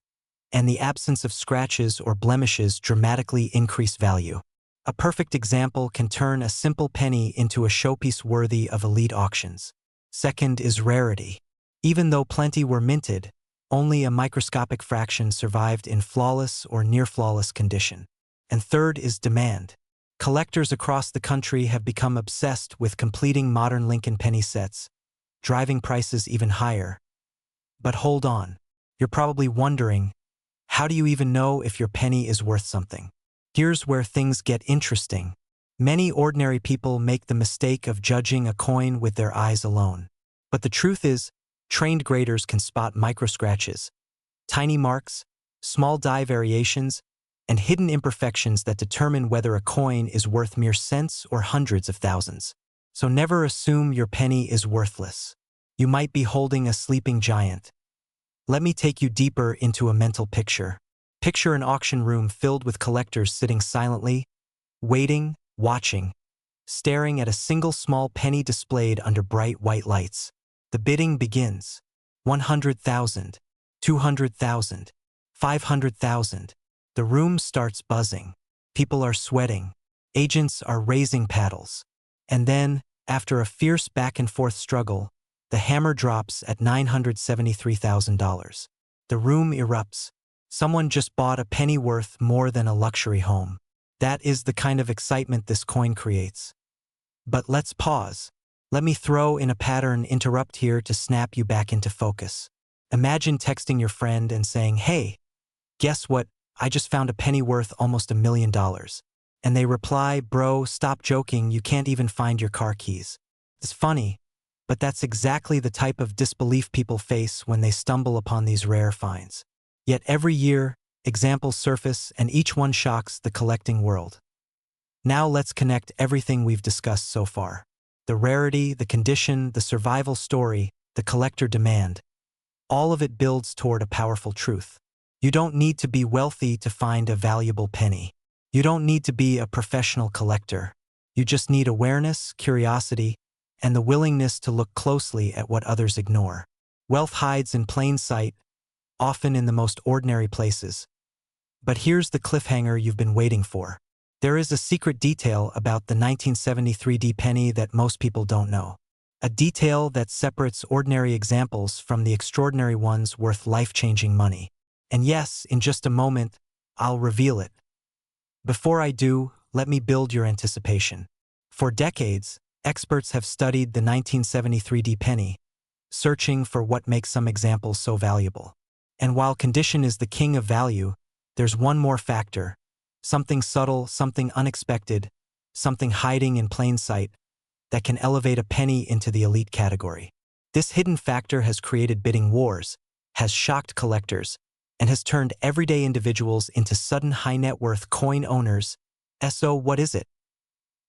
and the absence of scratches or blemishes dramatically increase value. A perfect example can turn a simple penny into a showpiece worthy of elite auctions. Second is rarity. Even though plenty were minted, only a microscopic fraction survived in flawless or near-flawless condition. And third is demand. Collectors across the country have become obsessed with completing modern Lincoln penny sets, driving prices even higher. But hold on. You're probably wondering, how do you even know if your penny is worth something? Here's where things get interesting. Many ordinary people make the mistake of judging a coin with their eyes alone. But the truth is, trained graders can spot micro-scratches, tiny marks, small die variations, and hidden imperfections that determine whether a coin is worth mere cents or hundreds of thousands. So never assume your penny is worthless. You might be holding a sleeping giant. Let me take you deeper into a mental picture. Picture an auction room filled with collectors sitting silently, waiting, watching, staring at a single small penny displayed under bright white lights. The bidding begins. 100,000, 200,000, 500,000. The room starts buzzing. People are sweating. Agents are raising paddles. And then, after a fierce back-and-forth struggle, the hammer drops at $973,000. The room erupts. Someone just bought a penny worth more than a luxury home. That is the kind of excitement this coin creates. But let's pause. Let me throw in a pattern interrupt here to snap you back into focus. Imagine texting your friend and saying, "Hey, guess what? I just found a penny worth almost $1 million. And they reply, "Bro, stop joking, you can't even find your car keys." It's funny, but that's exactly the type of disbelief people face when they stumble upon these rare finds. Yet every year, examples surface and each one shocks the collecting world. Now let's connect everything we've discussed so far. The rarity, the condition, the survival story, the collector demand. All of it builds toward a powerful truth. You don't need to be wealthy to find a valuable penny. You don't need to be a professional collector. You just need awareness, curiosity, and the willingness to look closely at what others ignore. Wealth hides in plain sight, often in the most ordinary places. But here's the cliffhanger you've been waiting for. There is a secret detail about the 1973 penny that most people don't know. A detail that separates ordinary examples from the extraordinary ones worth life-changing money. And yes, in just a moment, I'll reveal it. Before I do, let me build your anticipation. For decades, experts have studied the 1973 penny, searching for what makes some examples so valuable. And while condition is the king of value, there's one more factor, Something subtle, something unexpected, something hiding in plain sight that can elevate a penny into the elite category. This hidden factor has created bidding wars, has shocked collectors, and has turned everyday individuals into sudden high-net-worth coin owners. So what is it?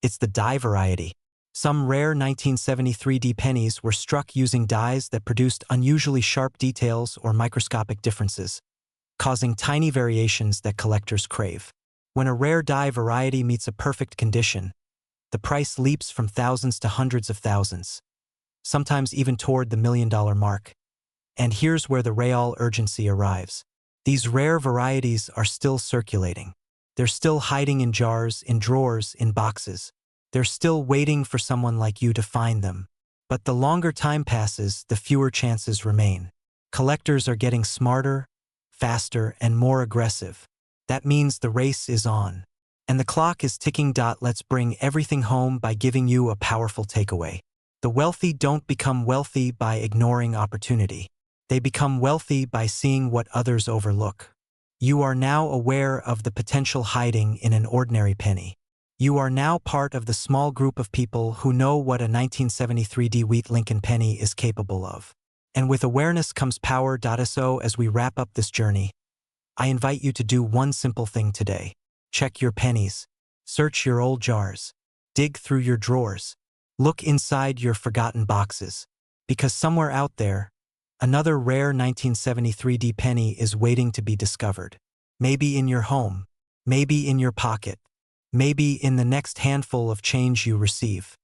It's the die variety. Some rare 1973 D pennies were struck using dies that produced unusually sharp details or microscopic differences, causing tiny variations that collectors crave. When a rare die variety meets a perfect condition, the price leaps from thousands to hundreds of thousands, sometimes even toward the $1 million mark. And here's where the real urgency arrives. These rare varieties are still circulating. They're still hiding in jars, in drawers, in boxes. They're still waiting for someone like you to find them. But the longer time passes, the fewer chances remain. Collectors are getting smarter, faster, and more aggressive. That means the race is on. And the clock is ticking. Let's bring everything home by giving you a powerful takeaway. The wealthy don't become wealthy by ignoring opportunity. They become wealthy by seeing what others overlook. You are now aware of the potential hiding in an ordinary penny. You are now part of the small group of people who know what a 1973 D Wheat Lincoln penny is capable of. And with awareness comes power. So as we wrap up this journey, I invite you to do one simple thing today. Check your pennies. Search your old jars. Dig through your drawers. Look inside your forgotten boxes. Because somewhere out there, another rare 1973 D penny is waiting to be discovered. Maybe in your home. Maybe in your pocket. Maybe in the next handful of change you receive.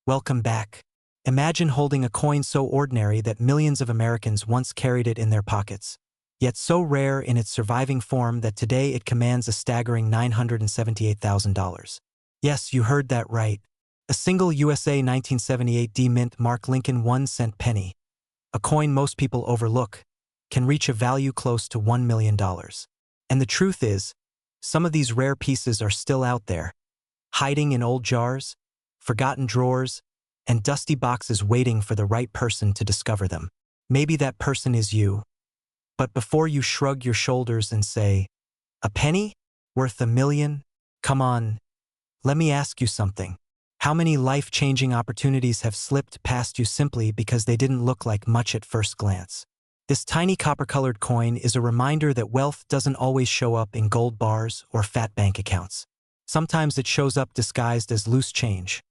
Welcome back. Imagine holding a coin so ordinary that millions of Americans once carried it in their pockets, yet so rare in its surviving form that today it commands a staggering $978,000. Yes, you heard that right. A single USA 1978 D Mint Mark Lincoln 1-cent penny, a coin most people overlook, can reach a value close to $1 million. And the truth is, some of these rare pieces are still out there, hiding in old jars, forgotten drawers, and dusty boxes waiting for the right person to discover them. Maybe that person is you. But before you shrug your shoulders and say, "A penny? Worth $1 million? Come on, let me ask you something. How many life-changing opportunities have slipped past you simply because they didn't look like much at first glance?" This tiny copper-colored coin is a reminder that wealth doesn't always show up in gold bars or fat bank accounts. Sometimes it shows up disguised as loose change.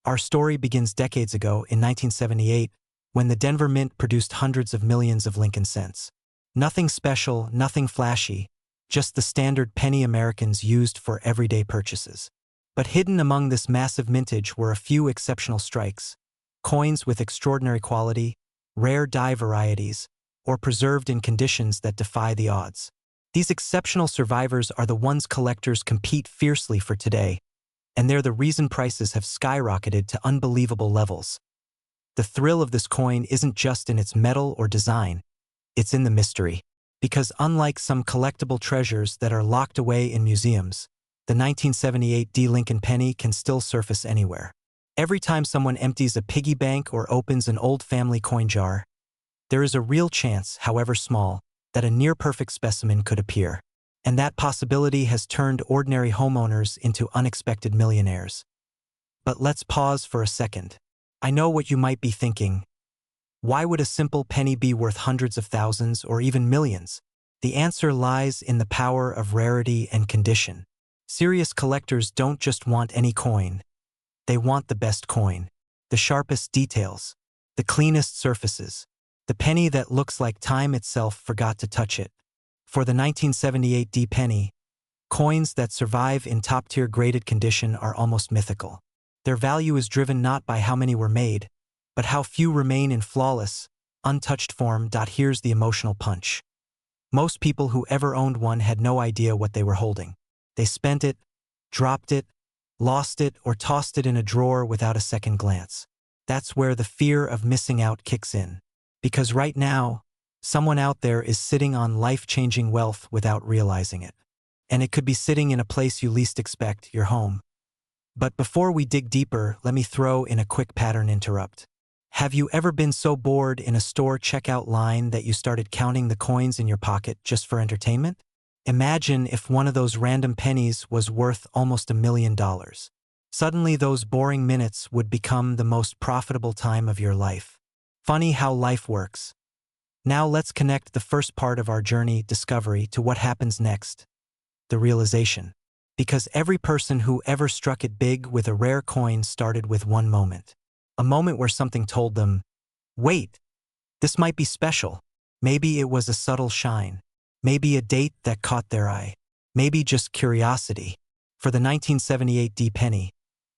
Our story begins decades ago in 1978, when the Denver Mint produced hundreds of millions of Lincoln cents. Nothing special, nothing flashy, just the standard penny Americans used for everyday purchases. But hidden among this massive mintage were a few exceptional strikes, coins with extraordinary quality, rare die varieties, or preserved in conditions that defy the odds. These exceptional survivors are the ones collectors compete fiercely for today, and they're the reason prices have skyrocketed to unbelievable levels. The thrill of this coin isn't just in its metal or design, it's in the mystery. Because unlike some collectible treasures that are locked away in museums, the 1978 D Lincoln penny can still surface anywhere. Every time someone empties a piggy bank or opens an old family coin jar, there is a real chance, however small, that a near-perfect specimen could appear. And that possibility has turned ordinary homeowners into unexpected millionaires. But let's pause for a second. I know what you might be thinking. Why would a simple penny be worth hundreds of thousands or even millions? The answer lies in the power of rarity and condition. Serious collectors don't just want any coin. They want the best coin, the sharpest details, the cleanest surfaces, the penny that looks like time itself forgot to touch it. For the 1978 D penny, coins that survive in top-tier graded condition are almost mythical. Their value is driven not by how many were made, but how few remain in flawless, untouched form. Here's the emotional punch. Most people who ever owned one had no idea what they were holding. They spent it, dropped it, lost it, or tossed it in a drawer without a second glance. That's where the fear of missing out kicks in. Because right now, someone out there is sitting on life-changing wealth without realizing it. And it could be sitting in a place you least expect, your home. But before we dig deeper, let me throw in a quick pattern interrupt. Have you ever been so bored in a store checkout line that you started counting the coins in your pocket just for entertainment? Imagine if one of those random pennies was worth almost $1 million. Suddenly those boring minutes would become the most profitable time of your life. Funny how life works. Now let's connect the first part of our journey, discovery, to what happens next, the realization. Because every person who ever struck it big with a rare coin started with one moment. A moment where something told them, wait, this might be special. Maybe it was a subtle shine. Maybe a date that caught their eye. Maybe just curiosity. For the 1978 D penny,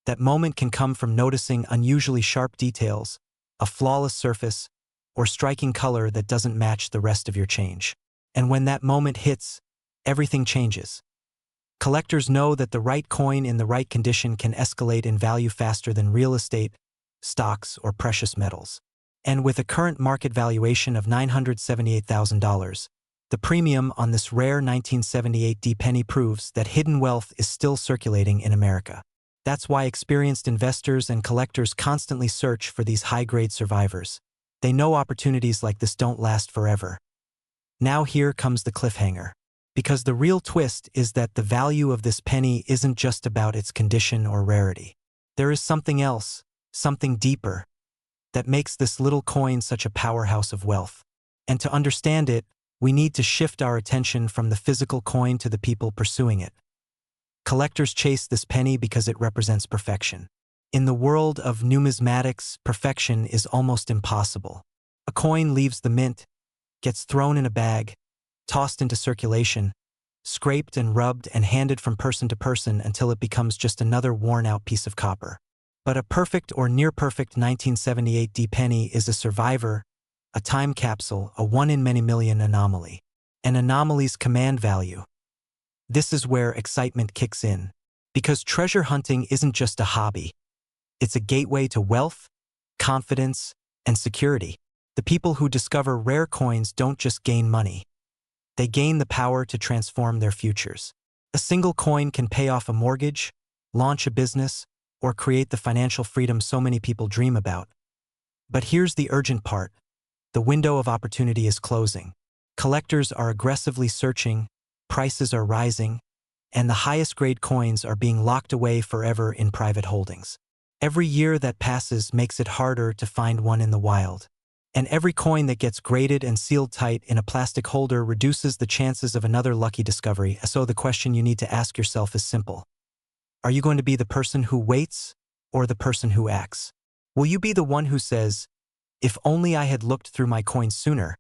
that moment can come from noticing unusually sharp details, a flawless surface, or striking color that doesn't match the rest of your change. And when that moment hits, everything changes. Collectors know that the right coin in the right condition can escalate in value faster than real estate, stocks, or precious metals. And with a current market valuation of $978,000, the premium on this rare 1978 D penny proves that hidden wealth is still circulating in America. That's why experienced investors and collectors constantly search for these high-grade survivors. They know opportunities like this don't last forever. Now here comes the cliffhanger. Because the real twist is that the value of this penny isn't just about its condition or rarity. There is something else, something deeper, that makes this little coin such a powerhouse of wealth. And to understand it, we need to shift our attention from the physical coin to the people pursuing it. Collectors chase this penny because it represents perfection. In the world of numismatics, perfection is almost impossible. A coin leaves the mint, gets thrown in a bag, tossed into circulation, scraped and rubbed and handed from person to person until it becomes just another worn-out piece of copper. But a perfect or near-perfect 1978 D penny is a survivor, a time capsule, a one-in-many-million anomaly. And anomalies command value. This is where excitement kicks in. Because treasure hunting isn't just a hobby. It's a gateway to wealth, confidence, and security. The people who discover rare coins don't just gain money. They gain the power to transform their futures. A single coin can pay off a mortgage, launch a business, or create the financial freedom so many people dream about. But here's the urgent part. The window of opportunity is closing. Collectors are aggressively searching, prices are rising, and the highest grade coins are being locked away forever in private holdings. Every year that passes makes it harder to find one in the wild. And every coin that gets graded and sealed tight in a plastic holder reduces the chances of another lucky discovery. So the question you need to ask yourself is simple. Are you going to be the person who waits or the person who acts? Will you be the one who says, if only I had looked through my coins sooner,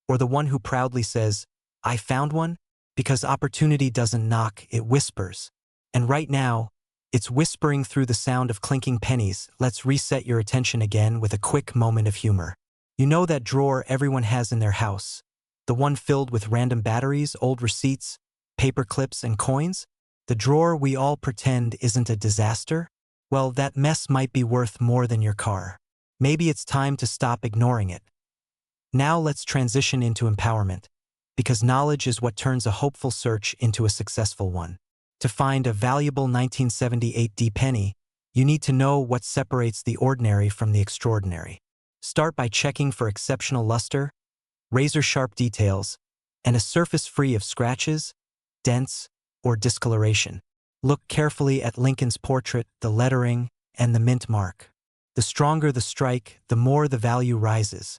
or the one who proudly says, I found one? Because opportunity doesn't knock, it whispers. And right now, it's whispering through the sound of clinking pennies. Let's reset your attention again with a quick moment of humor. You know that drawer everyone has in their house? The one filled with random batteries, old receipts, paper clips, and coins? The drawer we all pretend isn't a disaster? Well, that mess might be worth more than your car. Maybe it's time to stop ignoring it. Now let's transition into empowerment, because knowledge is what turns a hopeful search into a successful one. To find a valuable 1978 D penny, you need to know what separates the ordinary from the extraordinary. Start by checking for exceptional luster, razor-sharp details, and a surface free of scratches, dents, or discoloration. Look carefully at Lincoln's portrait, the lettering, and the mint mark. The stronger the strike, the more the value rises.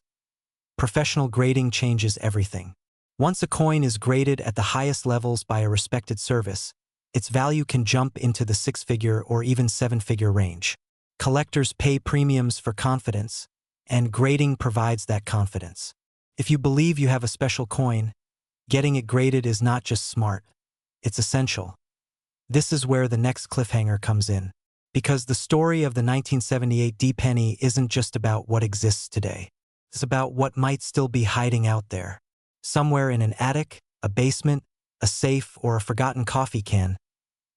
Professional grading changes everything. Once a coin is graded at the highest levels by a respected service, its value can jump into the six-figure or even seven-figure range. Collectors pay premiums for confidence, and grading provides that confidence. If you believe you have a special coin, getting it graded is not just smart, it's essential. This is where the next cliffhanger comes in. Because the story of the 1978 D penny isn't just about what exists today. It's about what might still be hiding out there. Somewhere in an attic, a basement, a safe, or a forgotten coffee can,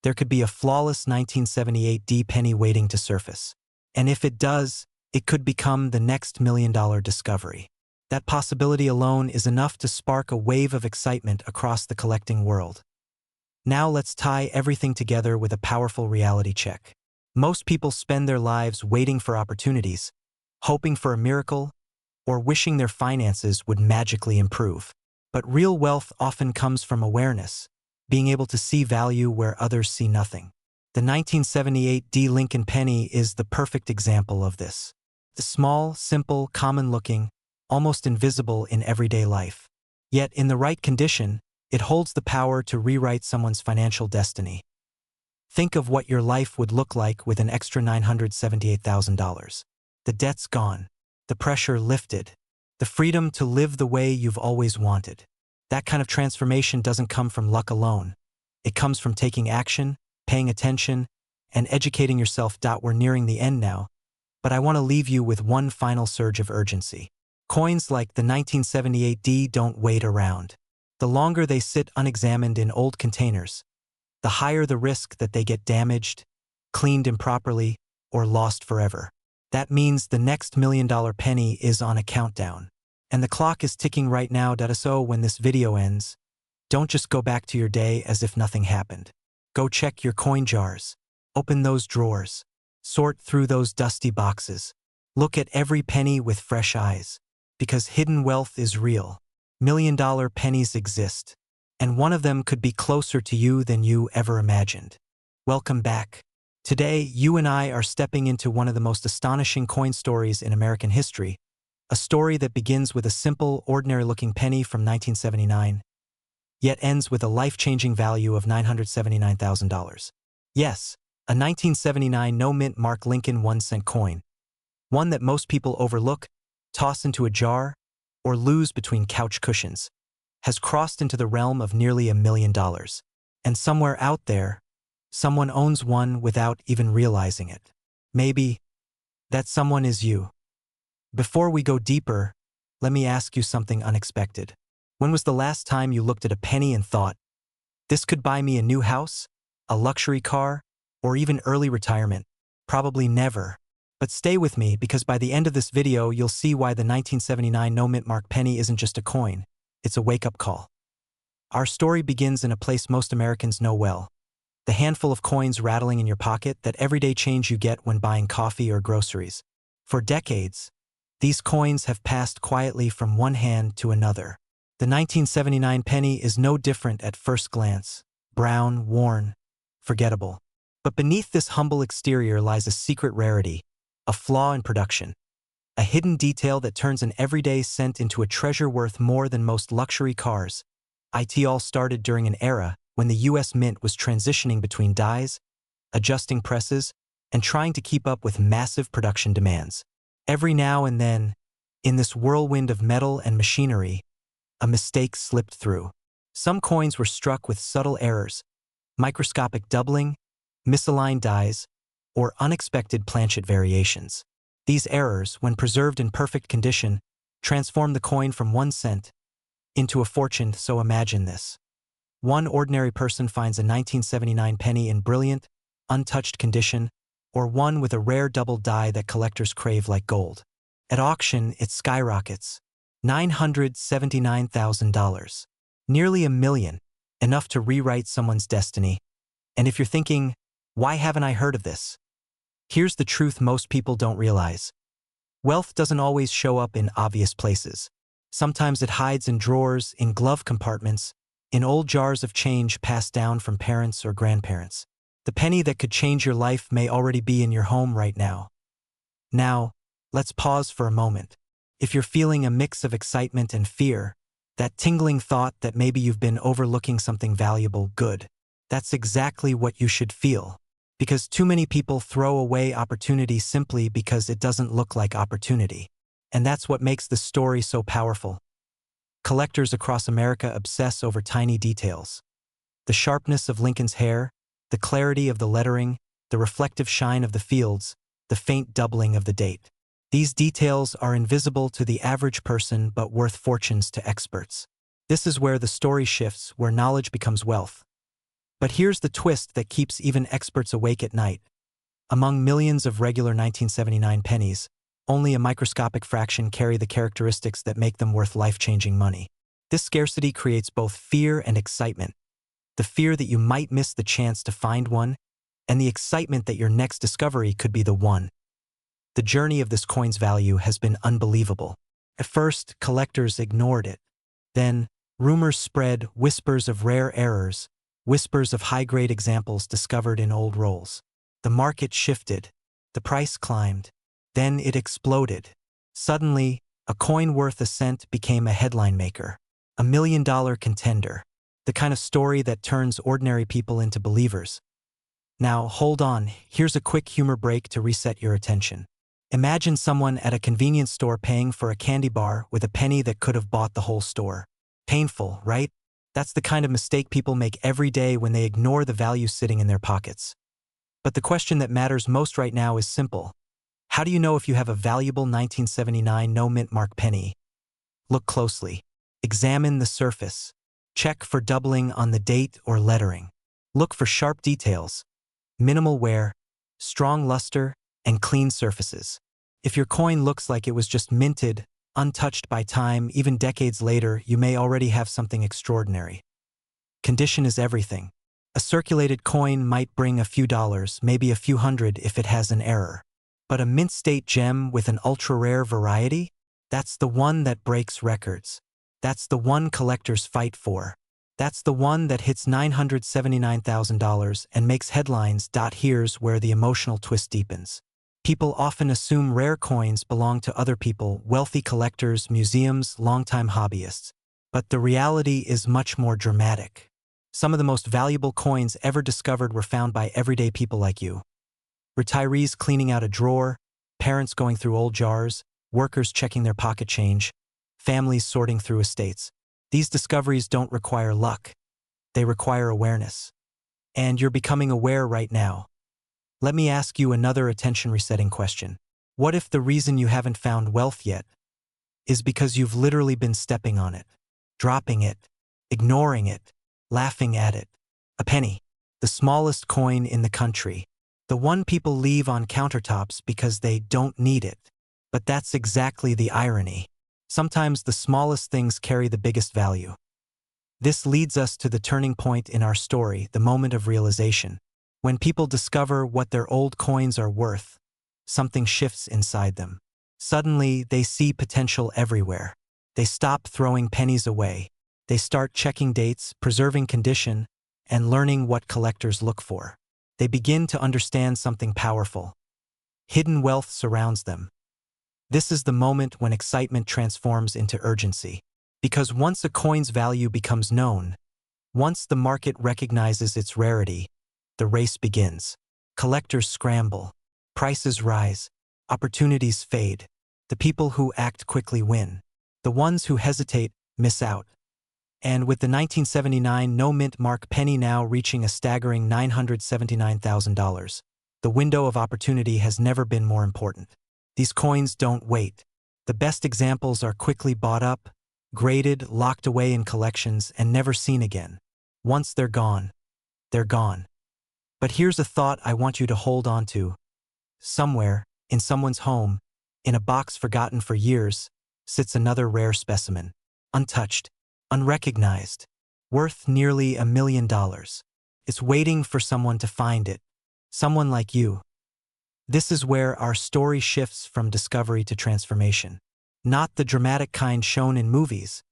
there could be a flawless 1978 D penny waiting to surface. And if it does, it could become the next million-dollar discovery. That possibility alone is enough to spark a wave of excitement across the collecting world. Now let's tie everything together with a powerful reality check. Most people spend their lives waiting for opportunities, hoping for a miracle, or wishing their finances would magically improve. But real wealth often comes from awareness, being able to see value where others see nothing. The 1978 D. Lincoln penny is the perfect example of this. The small, simple, common-looking, almost invisible in everyday life. Yet, in the right condition, it holds the power to rewrite someone's financial destiny. Think of what your life would look like with an extra $978,000. The debt's gone, the pressure lifted, the freedom to live the way you've always wanted. That kind of transformation doesn't come from luck alone. It comes from taking action, paying attention, and educating yourself. We're nearing the end now, but I want to leave you with one final surge of urgency. Coins like the 1978 D don't wait around. The longer they sit unexamined in old containers, the higher the risk that they get damaged, cleaned improperly, or lost forever. That means the next $1 million penny is on a countdown. And the clock is ticking right now. So when this video ends, don't just go back to your day as if nothing happened. Go check your coin jars. Open those drawers. Sort through those dusty boxes. Look at every penny with fresh eyes. Because hidden wealth is real. $1 million pennies exist. And one of them could be closer to you than you ever imagined. Welcome back. Today, you and I are stepping into one of the most astonishing coin stories in American history, a story that begins with a simple, ordinary-looking penny from 1979, yet ends with a life-changing value of $979,000. Yes, a 1979 no-mint mark Lincoln 1-cent coin, one that most people overlook, toss into a jar, or lose between couch cushions, has crossed into the realm of nearly $1 million. And somewhere out there, someone owns one without even realizing it. Maybe that someone is you. Before we go deeper, let me ask you something unexpected. When was the last time you looked at a penny and thought, this could buy me a new house, a luxury car, or even early retirement? Probably never. But stay with me, because by the end of this video, you'll see why the 1979 no-mint mark penny isn't just a coin. It's a wake-up call. Our story begins in a place most Americans know well. The handful of coins rattling in your pocket, that everyday change you get when buying coffee or groceries. For decades, these coins have passed quietly from one hand to another. The 1979 penny is no different at first glance. Brown, worn, forgettable. But beneath this humble exterior lies a secret rarity, a flaw in production. A hidden detail that turns an everyday cent into a treasure worth more than most luxury cars. It all started during an era when the U.S. Mint was transitioning between dies, adjusting presses, and trying to keep up with massive production demands. Every now and then, in this whirlwind of metal and machinery, a mistake slipped through. Some coins were struck with subtle errors, microscopic doubling, misaligned dies, or unexpected planchet variations. These errors, when preserved in perfect condition, transform the coin from 1 cent into a fortune. So imagine this. One ordinary person finds a 1979 penny in brilliant, untouched condition, or one with a rare double die that collectors crave like gold. At auction, it skyrockets. $979,000. Nearly $1 million, enough to rewrite someone's destiny. And if you're thinking, why haven't I heard of this? Here's the truth most people don't realize. Wealth doesn't always show up in obvious places. Sometimes it hides in drawers, in glove compartments, in old jars of change passed down from parents or grandparents. The penny that could change your life may already be in your home right now. Now, let's pause for a moment. If you're feeling a mix of excitement and fear, that tingling thought that maybe you've been overlooking something valuable, good, that's exactly what you should feel. Because too many people throw away opportunity simply because it doesn't look like opportunity. And that's what makes this story so powerful. Collectors across America obsess over tiny details. The sharpness of Lincoln's hair, the clarity of the lettering, the reflective shine of the fields, the faint doubling of the date. These details are invisible to the average person but worth fortunes to experts. This is where the story shifts, where knowledge becomes wealth. But here's the twist that keeps even experts awake at night. Among millions of regular 1979 pennies, only a microscopic fraction carry the characteristics that make them worth life-changing money. This scarcity creates both fear and excitement. The fear that you might miss the chance to find one, and the excitement that your next discovery could be the one. The journey of this coin's value has been unbelievable. At first, collectors ignored it. Then, Rumors spread, whispers of rare errors, whispers of high-grade examples discovered in old rolls. The market shifted. The price climbed. Then it exploded. Suddenly, a coin worth a cent became a headline maker. $1 million contender. The kind of story that turns ordinary people into believers. Now, hold on, here's a quick humor break to reset your attention. Imagine someone at a convenience store paying for a candy bar with a penny that could have bought the whole store. Painful, right? That's the kind of mistake people make every day when they ignore the value sitting in their pockets. But the question that matters most right now is simple. How do you know if you have a valuable 1979 no-mint mark penny? Look closely. Examine the surface. Check for doubling on the date or lettering. Look for sharp details. Minimal wear, strong luster, and clean surfaces. If your coin looks like it was just minted, untouched by time, even decades later, you may already have something extraordinary. Condition is everything. A circulated coin might bring a few dollars, maybe a few hundred if it has an error. But a mint-state gem with an ultra-rare variety? That's the one that breaks records. That's the one collectors fight for. That's the one that hits $979,000 and makes headlines. Here's where the emotional twist deepens. People often assume rare coins belong to other people, wealthy collectors, museums, longtime hobbyists. But the reality is much more dramatic. Some of the most valuable coins ever discovered were found by everyday people like you. Retirees cleaning out a drawer, parents going through old jars, workers checking their pocket change, families sorting through estates. These discoveries don't require luck. They require awareness. And you're becoming aware right now. Let me ask you another attention-resetting question. What if the reason you haven't found wealth yet is because you've literally been stepping on it, dropping it, ignoring it, laughing at it? A penny, the smallest coin in the country, the one people leave on countertops because they don't need it. But that's exactly the irony. Sometimes the smallest things carry the biggest value. This leads us to the turning point in our story, the moment of realization. When people discover what their old coins are worth, something shifts inside them. Suddenly, they see potential everywhere. They stop throwing pennies away. They start checking dates, preserving condition, and learning what collectors look for. They begin to understand something powerful. Hidden wealth surrounds them. This is the moment when excitement transforms into urgency. Because once a coin's value becomes known, once the market recognizes its rarity, the race begins. Collectors scramble. Prices rise. Opportunities fade. The people who act quickly win. The ones who hesitate miss out. And with the 1979 no-mint mark penny now reaching a staggering $979,000, the window of opportunity has never been more important. These coins don't wait. The best examples are quickly bought up, graded, locked away in collections, and never seen again. Once they're gone, they're gone. But here's a thought I want you to hold on to. Somewhere, in someone's home, in a box forgotten for years, sits another rare specimen. Untouched, unrecognized, worth nearly $1 million. It's waiting for someone to find it. Someone like you. This is where our story shifts from discovery to transformation. Not the dramatic kind shown in movies,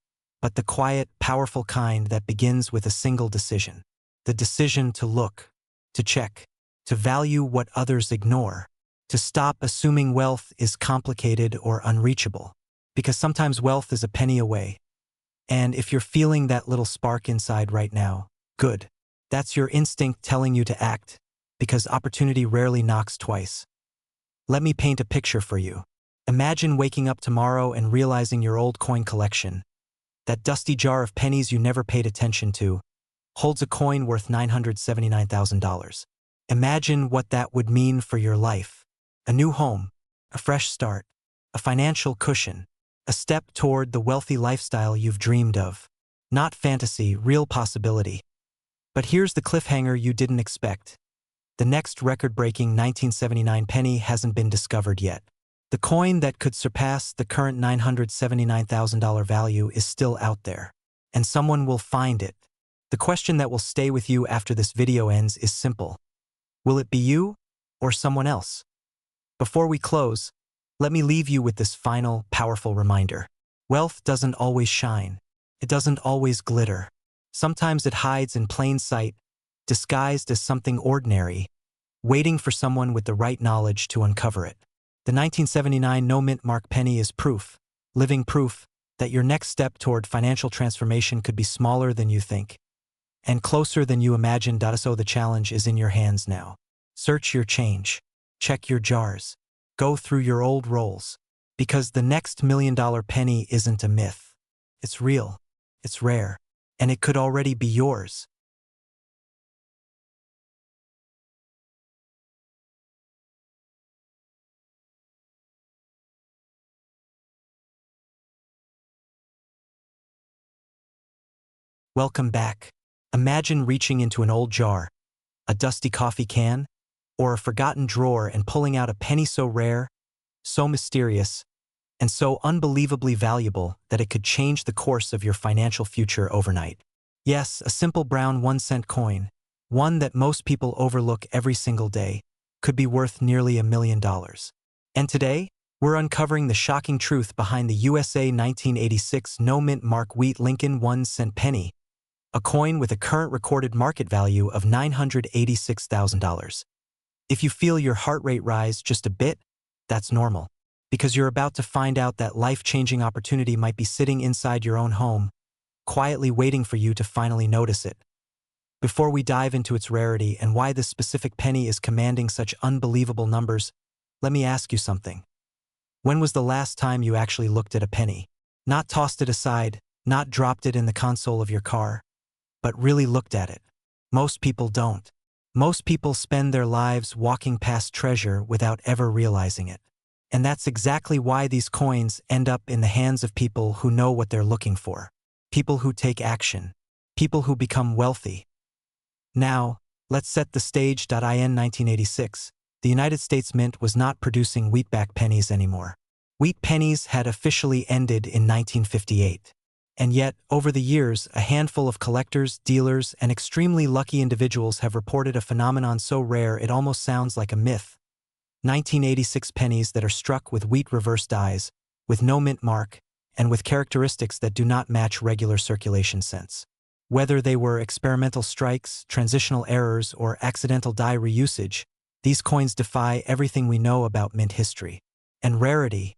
but the quiet, powerful kind that begins with a single decision. The decision to look, to check, to value what others ignore, to stop assuming wealth is complicated or unreachable. Because sometimes wealth is a penny away. And if you're feeling that little spark inside right now, good. That's your instinct telling you to act, because opportunity rarely knocks twice. Let me paint a picture for you. Imagine waking up tomorrow and realizing your old coin collection, that dusty jar of pennies you never paid attention to, holds a coin worth $979,000. Imagine what that would mean for your life. A new home, a fresh start, a financial cushion, a step toward the wealthy lifestyle you've dreamed of. Not fantasy, real possibility. But here's the cliffhanger you didn't expect. The next record-breaking 1979 penny hasn't been discovered yet. The coin that could surpass the current $979,000 value is still out there. And someone will find it. The question that will stay with you after this video ends is simple. Will it be you or someone else? Before we close, let me leave you with this final, powerful reminder. Wealth doesn't always shine. It doesn't always glitter. Sometimes it hides in plain sight, disguised as something ordinary, waiting for someone with the right knowledge to uncover it. The 1979 no-mint mark penny is proof, living proof, that your next step toward financial transformation could be smaller than you think and closer than you imagined. So the challenge is in your hands now. Search your change. Check your jars. Go through your old rolls. Because the next $1,000,000 penny isn't a myth. It's real. It's rare. And it could already be yours. Welcome back. Imagine reaching into an old jar, a dusty coffee can, or a forgotten drawer and pulling out a penny so rare, so mysterious, and so unbelievably valuable that it could change the course of your financial future overnight. Yes, a simple brown 1-cent coin, one that most people overlook every single day, could be worth nearly $1,000,000. And today, we're uncovering the shocking truth behind the USA 1986 no-mint mark wheat Lincoln 1-cent penny, a coin with a current recorded market value of $986,000. If you feel your heart rate rise just a bit, that's normal, because you're about to find out that life-changing opportunity might be sitting inside your own home, quietly waiting for you to finally notice it. Before we dive into its rarity and why this specific penny is commanding such unbelievable numbers, let me ask you something. When was the last time you actually looked at a penny? Not tossed it aside, not dropped it in the console of your car, but really looked at it. Most people don't. Most people spend their lives walking past treasure without ever realizing it. And that's exactly why these coins end up in the hands of people who know what they're looking for. People who take action. People who become wealthy. Now, let's set the stage. In 1986, the United States Mint was not producing wheatback pennies anymore. Wheat pennies had officially ended in 1958. And yet, over the years, a handful of collectors, dealers, and extremely lucky individuals have reported a phenomenon so rare it almost sounds like a myth. 1986 pennies that are struck with wheat reverse dies, with no mint mark, and with characteristics that do not match regular circulation cents. Whether they were experimental strikes, transitional errors, or accidental die reusage, these coins defy everything we know about mint history. And rarity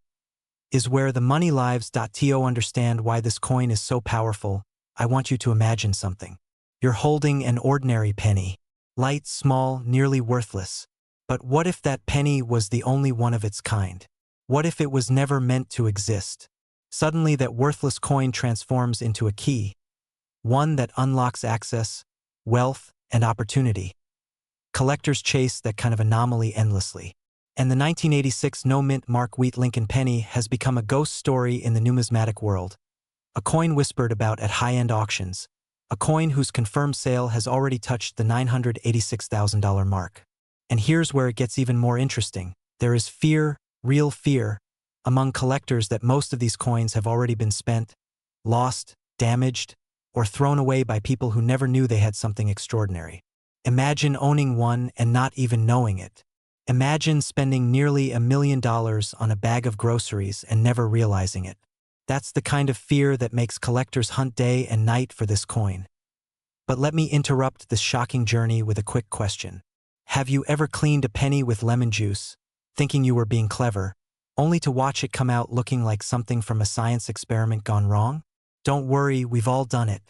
is where the money lives. To understand why this coin is so powerful, I want you to imagine something. You're holding an ordinary penny. Light, small, nearly worthless. But what if that penny was the only one of its kind? What if it was never meant to exist? Suddenly that worthless coin transforms into a key, one that unlocks access, wealth, and opportunity. Collectors chase that kind of anomaly endlessly. And the 1986 no-mint mark wheat Lincoln penny has become a ghost story in the numismatic world. A coin whispered about at high-end auctions. A coin whose confirmed sale has already touched the $986,000 mark. And here's where it gets even more interesting. There is fear, real fear, among collectors that most of these coins have already been spent, lost, damaged, or thrown away by people who never knew they had something extraordinary. Imagine owning one and not even knowing it. Imagine spending nearly $1,000,000 on a bag of groceries and never realizing it. That's the kind of fear that makes collectors hunt day and night for this coin. But let me interrupt this shocking journey with a quick question. Have you ever cleaned a penny with lemon juice, thinking you were being clever, only to watch it come out looking like something from a science experiment gone wrong? Don't worry, we've all done it.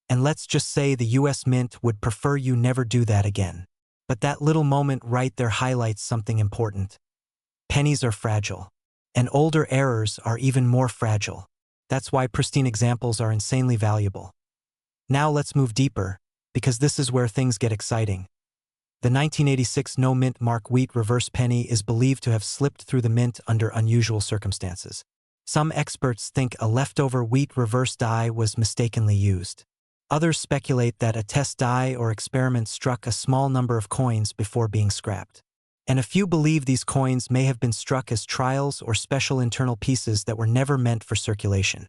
And let's just say the US Mint would prefer you never do that again. But that little moment right there highlights something important. Pennies are fragile. And older errors are even more fragile. That's why pristine examples are insanely valuable. Now let's move deeper, because this is where things get exciting. The 1986 no-mint mark wheat reverse penny is believed to have slipped through the mint under unusual circumstances. Some experts think a leftover wheat reverse die was mistakenly used. Others speculate that a test die or experiment struck a small number of coins before being scrapped. And a few believe these coins may have been struck as trials or special internal pieces that were never meant for circulation.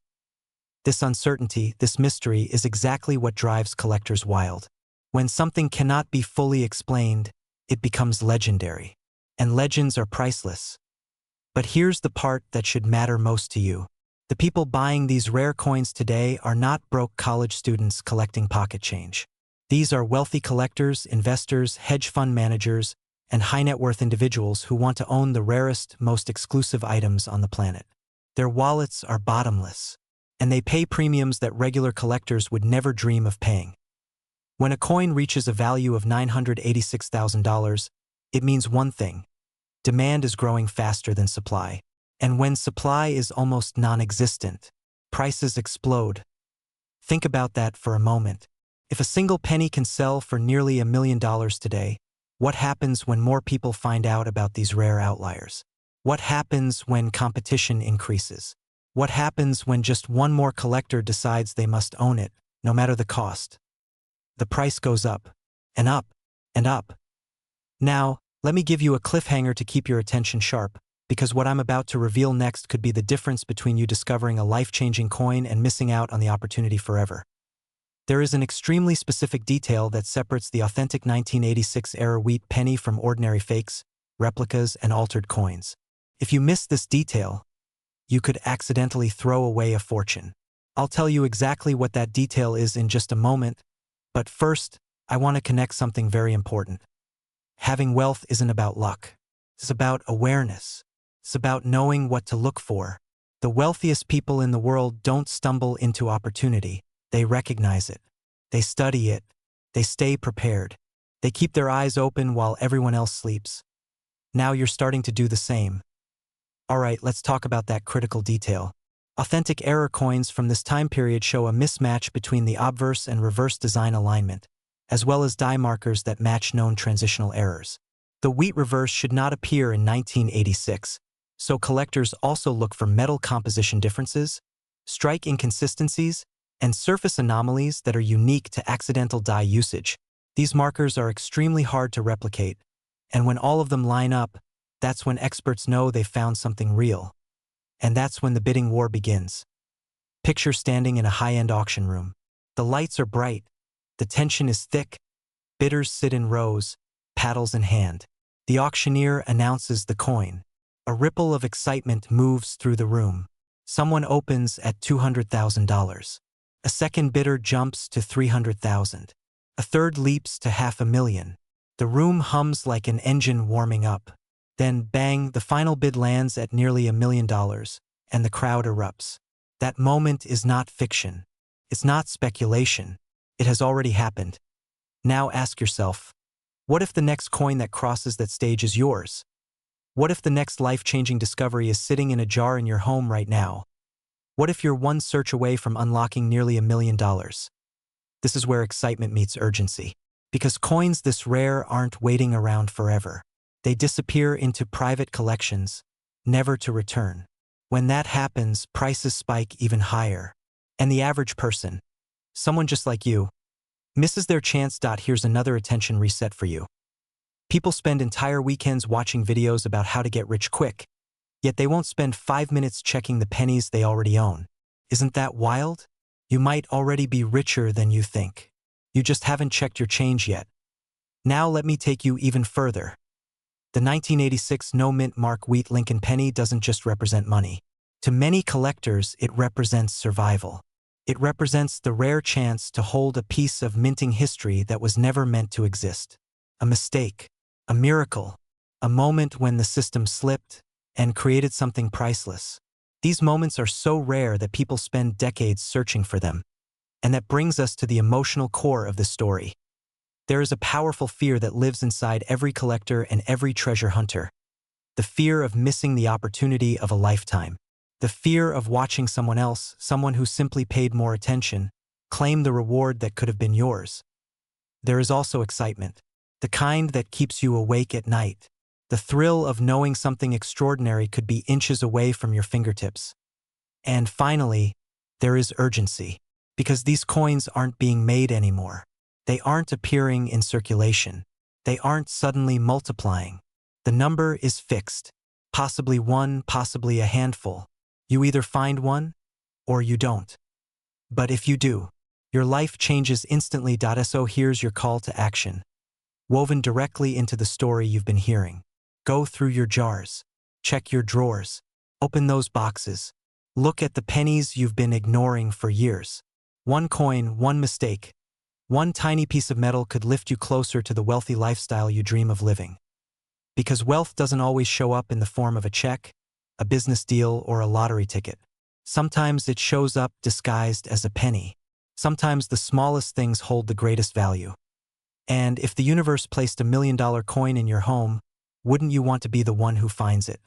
This uncertainty, this mystery, is exactly what drives collectors wild. When something cannot be fully explained, it becomes legendary. And legends are priceless. But here's the part that should matter most to you. The people buying these rare coins today are not broke college students collecting pocket change. These are wealthy collectors, investors, hedge fund managers, and high-net-worth individuals who want to own the rarest, most exclusive items on the planet. Their wallets are bottomless, and they pay premiums that regular collectors would never dream of paying. When a coin reaches a value of $986,000, it means one thing: demand is growing faster than supply. And when supply is almost non-existent, prices explode. Think about that for a moment. If a single penny can sell for nearly $1 million today, what happens when more people find out about these rare outliers? What happens when competition increases? What happens when just one more collector decides they must own it, no matter the cost? The price goes up, and up, and up. Now, let me give you a cliffhanger to keep your attention sharp, because what I'm about to reveal next could be the difference between you discovering a life-changing coin and missing out on the opportunity forever. There is an extremely specific detail that separates the authentic 1986-era wheat penny from ordinary fakes, replicas, and altered coins. If you miss this detail, you could accidentally throw away a fortune. I'll tell you exactly what that detail is in just a moment, but first, I want to connect something very important. Having wealth isn't about luck. It's about awareness. It's about knowing what to look for. The wealthiest people in the world don't stumble into opportunity. They recognize it. They study it. They stay prepared. They keep their eyes open while everyone else sleeps. Now you're starting to do the same. All right, let's talk about that critical detail. Authentic error coins from this time period show a mismatch between the obverse and reverse design alignment, as well as die markers that match known transitional errors. The wheat reverse should not appear in 1986, so collectors also look for metal composition differences, strike inconsistencies, and surface anomalies that are unique to accidental die usage. These markers are extremely hard to replicate, and when all of them line up, that's when experts know they've found something real. And that's when the bidding war begins. Picture standing in a high-end auction room. The lights are bright, the tension is thick, bidders sit in rows, paddles in hand. The auctioneer announces the coin. A ripple of excitement moves through the room. Someone opens at $200,000. A second bidder jumps to $300,000. A third leaps to $500,000. The room hums like an engine warming up. Then, bang, the final bid lands at nearly $1 million, and the crowd erupts. That moment is not fiction. It's not speculation. It has already happened. Now ask yourself, what if the next coin that crosses that stage is yours? What if the next life-changing discovery is sitting in a jar in your home right now? What if you're one search away from unlocking nearly $1 million? This is where excitement meets urgency. Because coins this rare aren't waiting around forever. They disappear into private collections, never to return. When that happens, prices spike even higher. And the average person, someone just like you, misses their chance. Here's another attention reset for you. People spend entire weekends watching videos about how to get rich quick, yet they won't spend 5 minutes checking the pennies they already own. Isn't that wild? You might already be richer than you think. You just haven't checked your change yet. Now let me take you even further. The 1986 no-mint mark wheat Lincoln penny doesn't just represent money. To many collectors, it represents survival. It represents the rare chance to hold a piece of minting history that was never meant to exist. A mistake, a miracle, a moment when the system slipped and created something priceless. These moments are so rare that people spend decades searching for them. And that brings us to the emotional core of the story. There is a powerful fear that lives inside every collector and every treasure hunter. The fear of missing the opportunity of a lifetime. The fear of watching someone else, someone who simply paid more attention, claim the reward that could have been yours. There is also excitement, the kind that keeps you awake at night. The thrill of knowing something extraordinary could be inches away from your fingertips. And finally, there is urgency, because these coins aren't being made anymore. They aren't appearing in circulation. They aren't suddenly multiplying. The number is fixed. Possibly one, possibly a handful. You either find one, or you don't. But if you do, your life changes instantly. So here's your call to action. Woven directly into the story you've been hearing. Go through your jars. Check your drawers. Open those boxes. Look at the pennies you've been ignoring for years. One coin, one mistake, one tiny piece of metal could lift you closer to the wealthy lifestyle you dream of living. Because wealth doesn't always show up in the form of a check, a business deal, or a lottery ticket. Sometimes it shows up disguised as a penny. Sometimes the smallest things hold the greatest value. And if the universe placed $1 million coin in your home, wouldn't you want to be the one who finds it?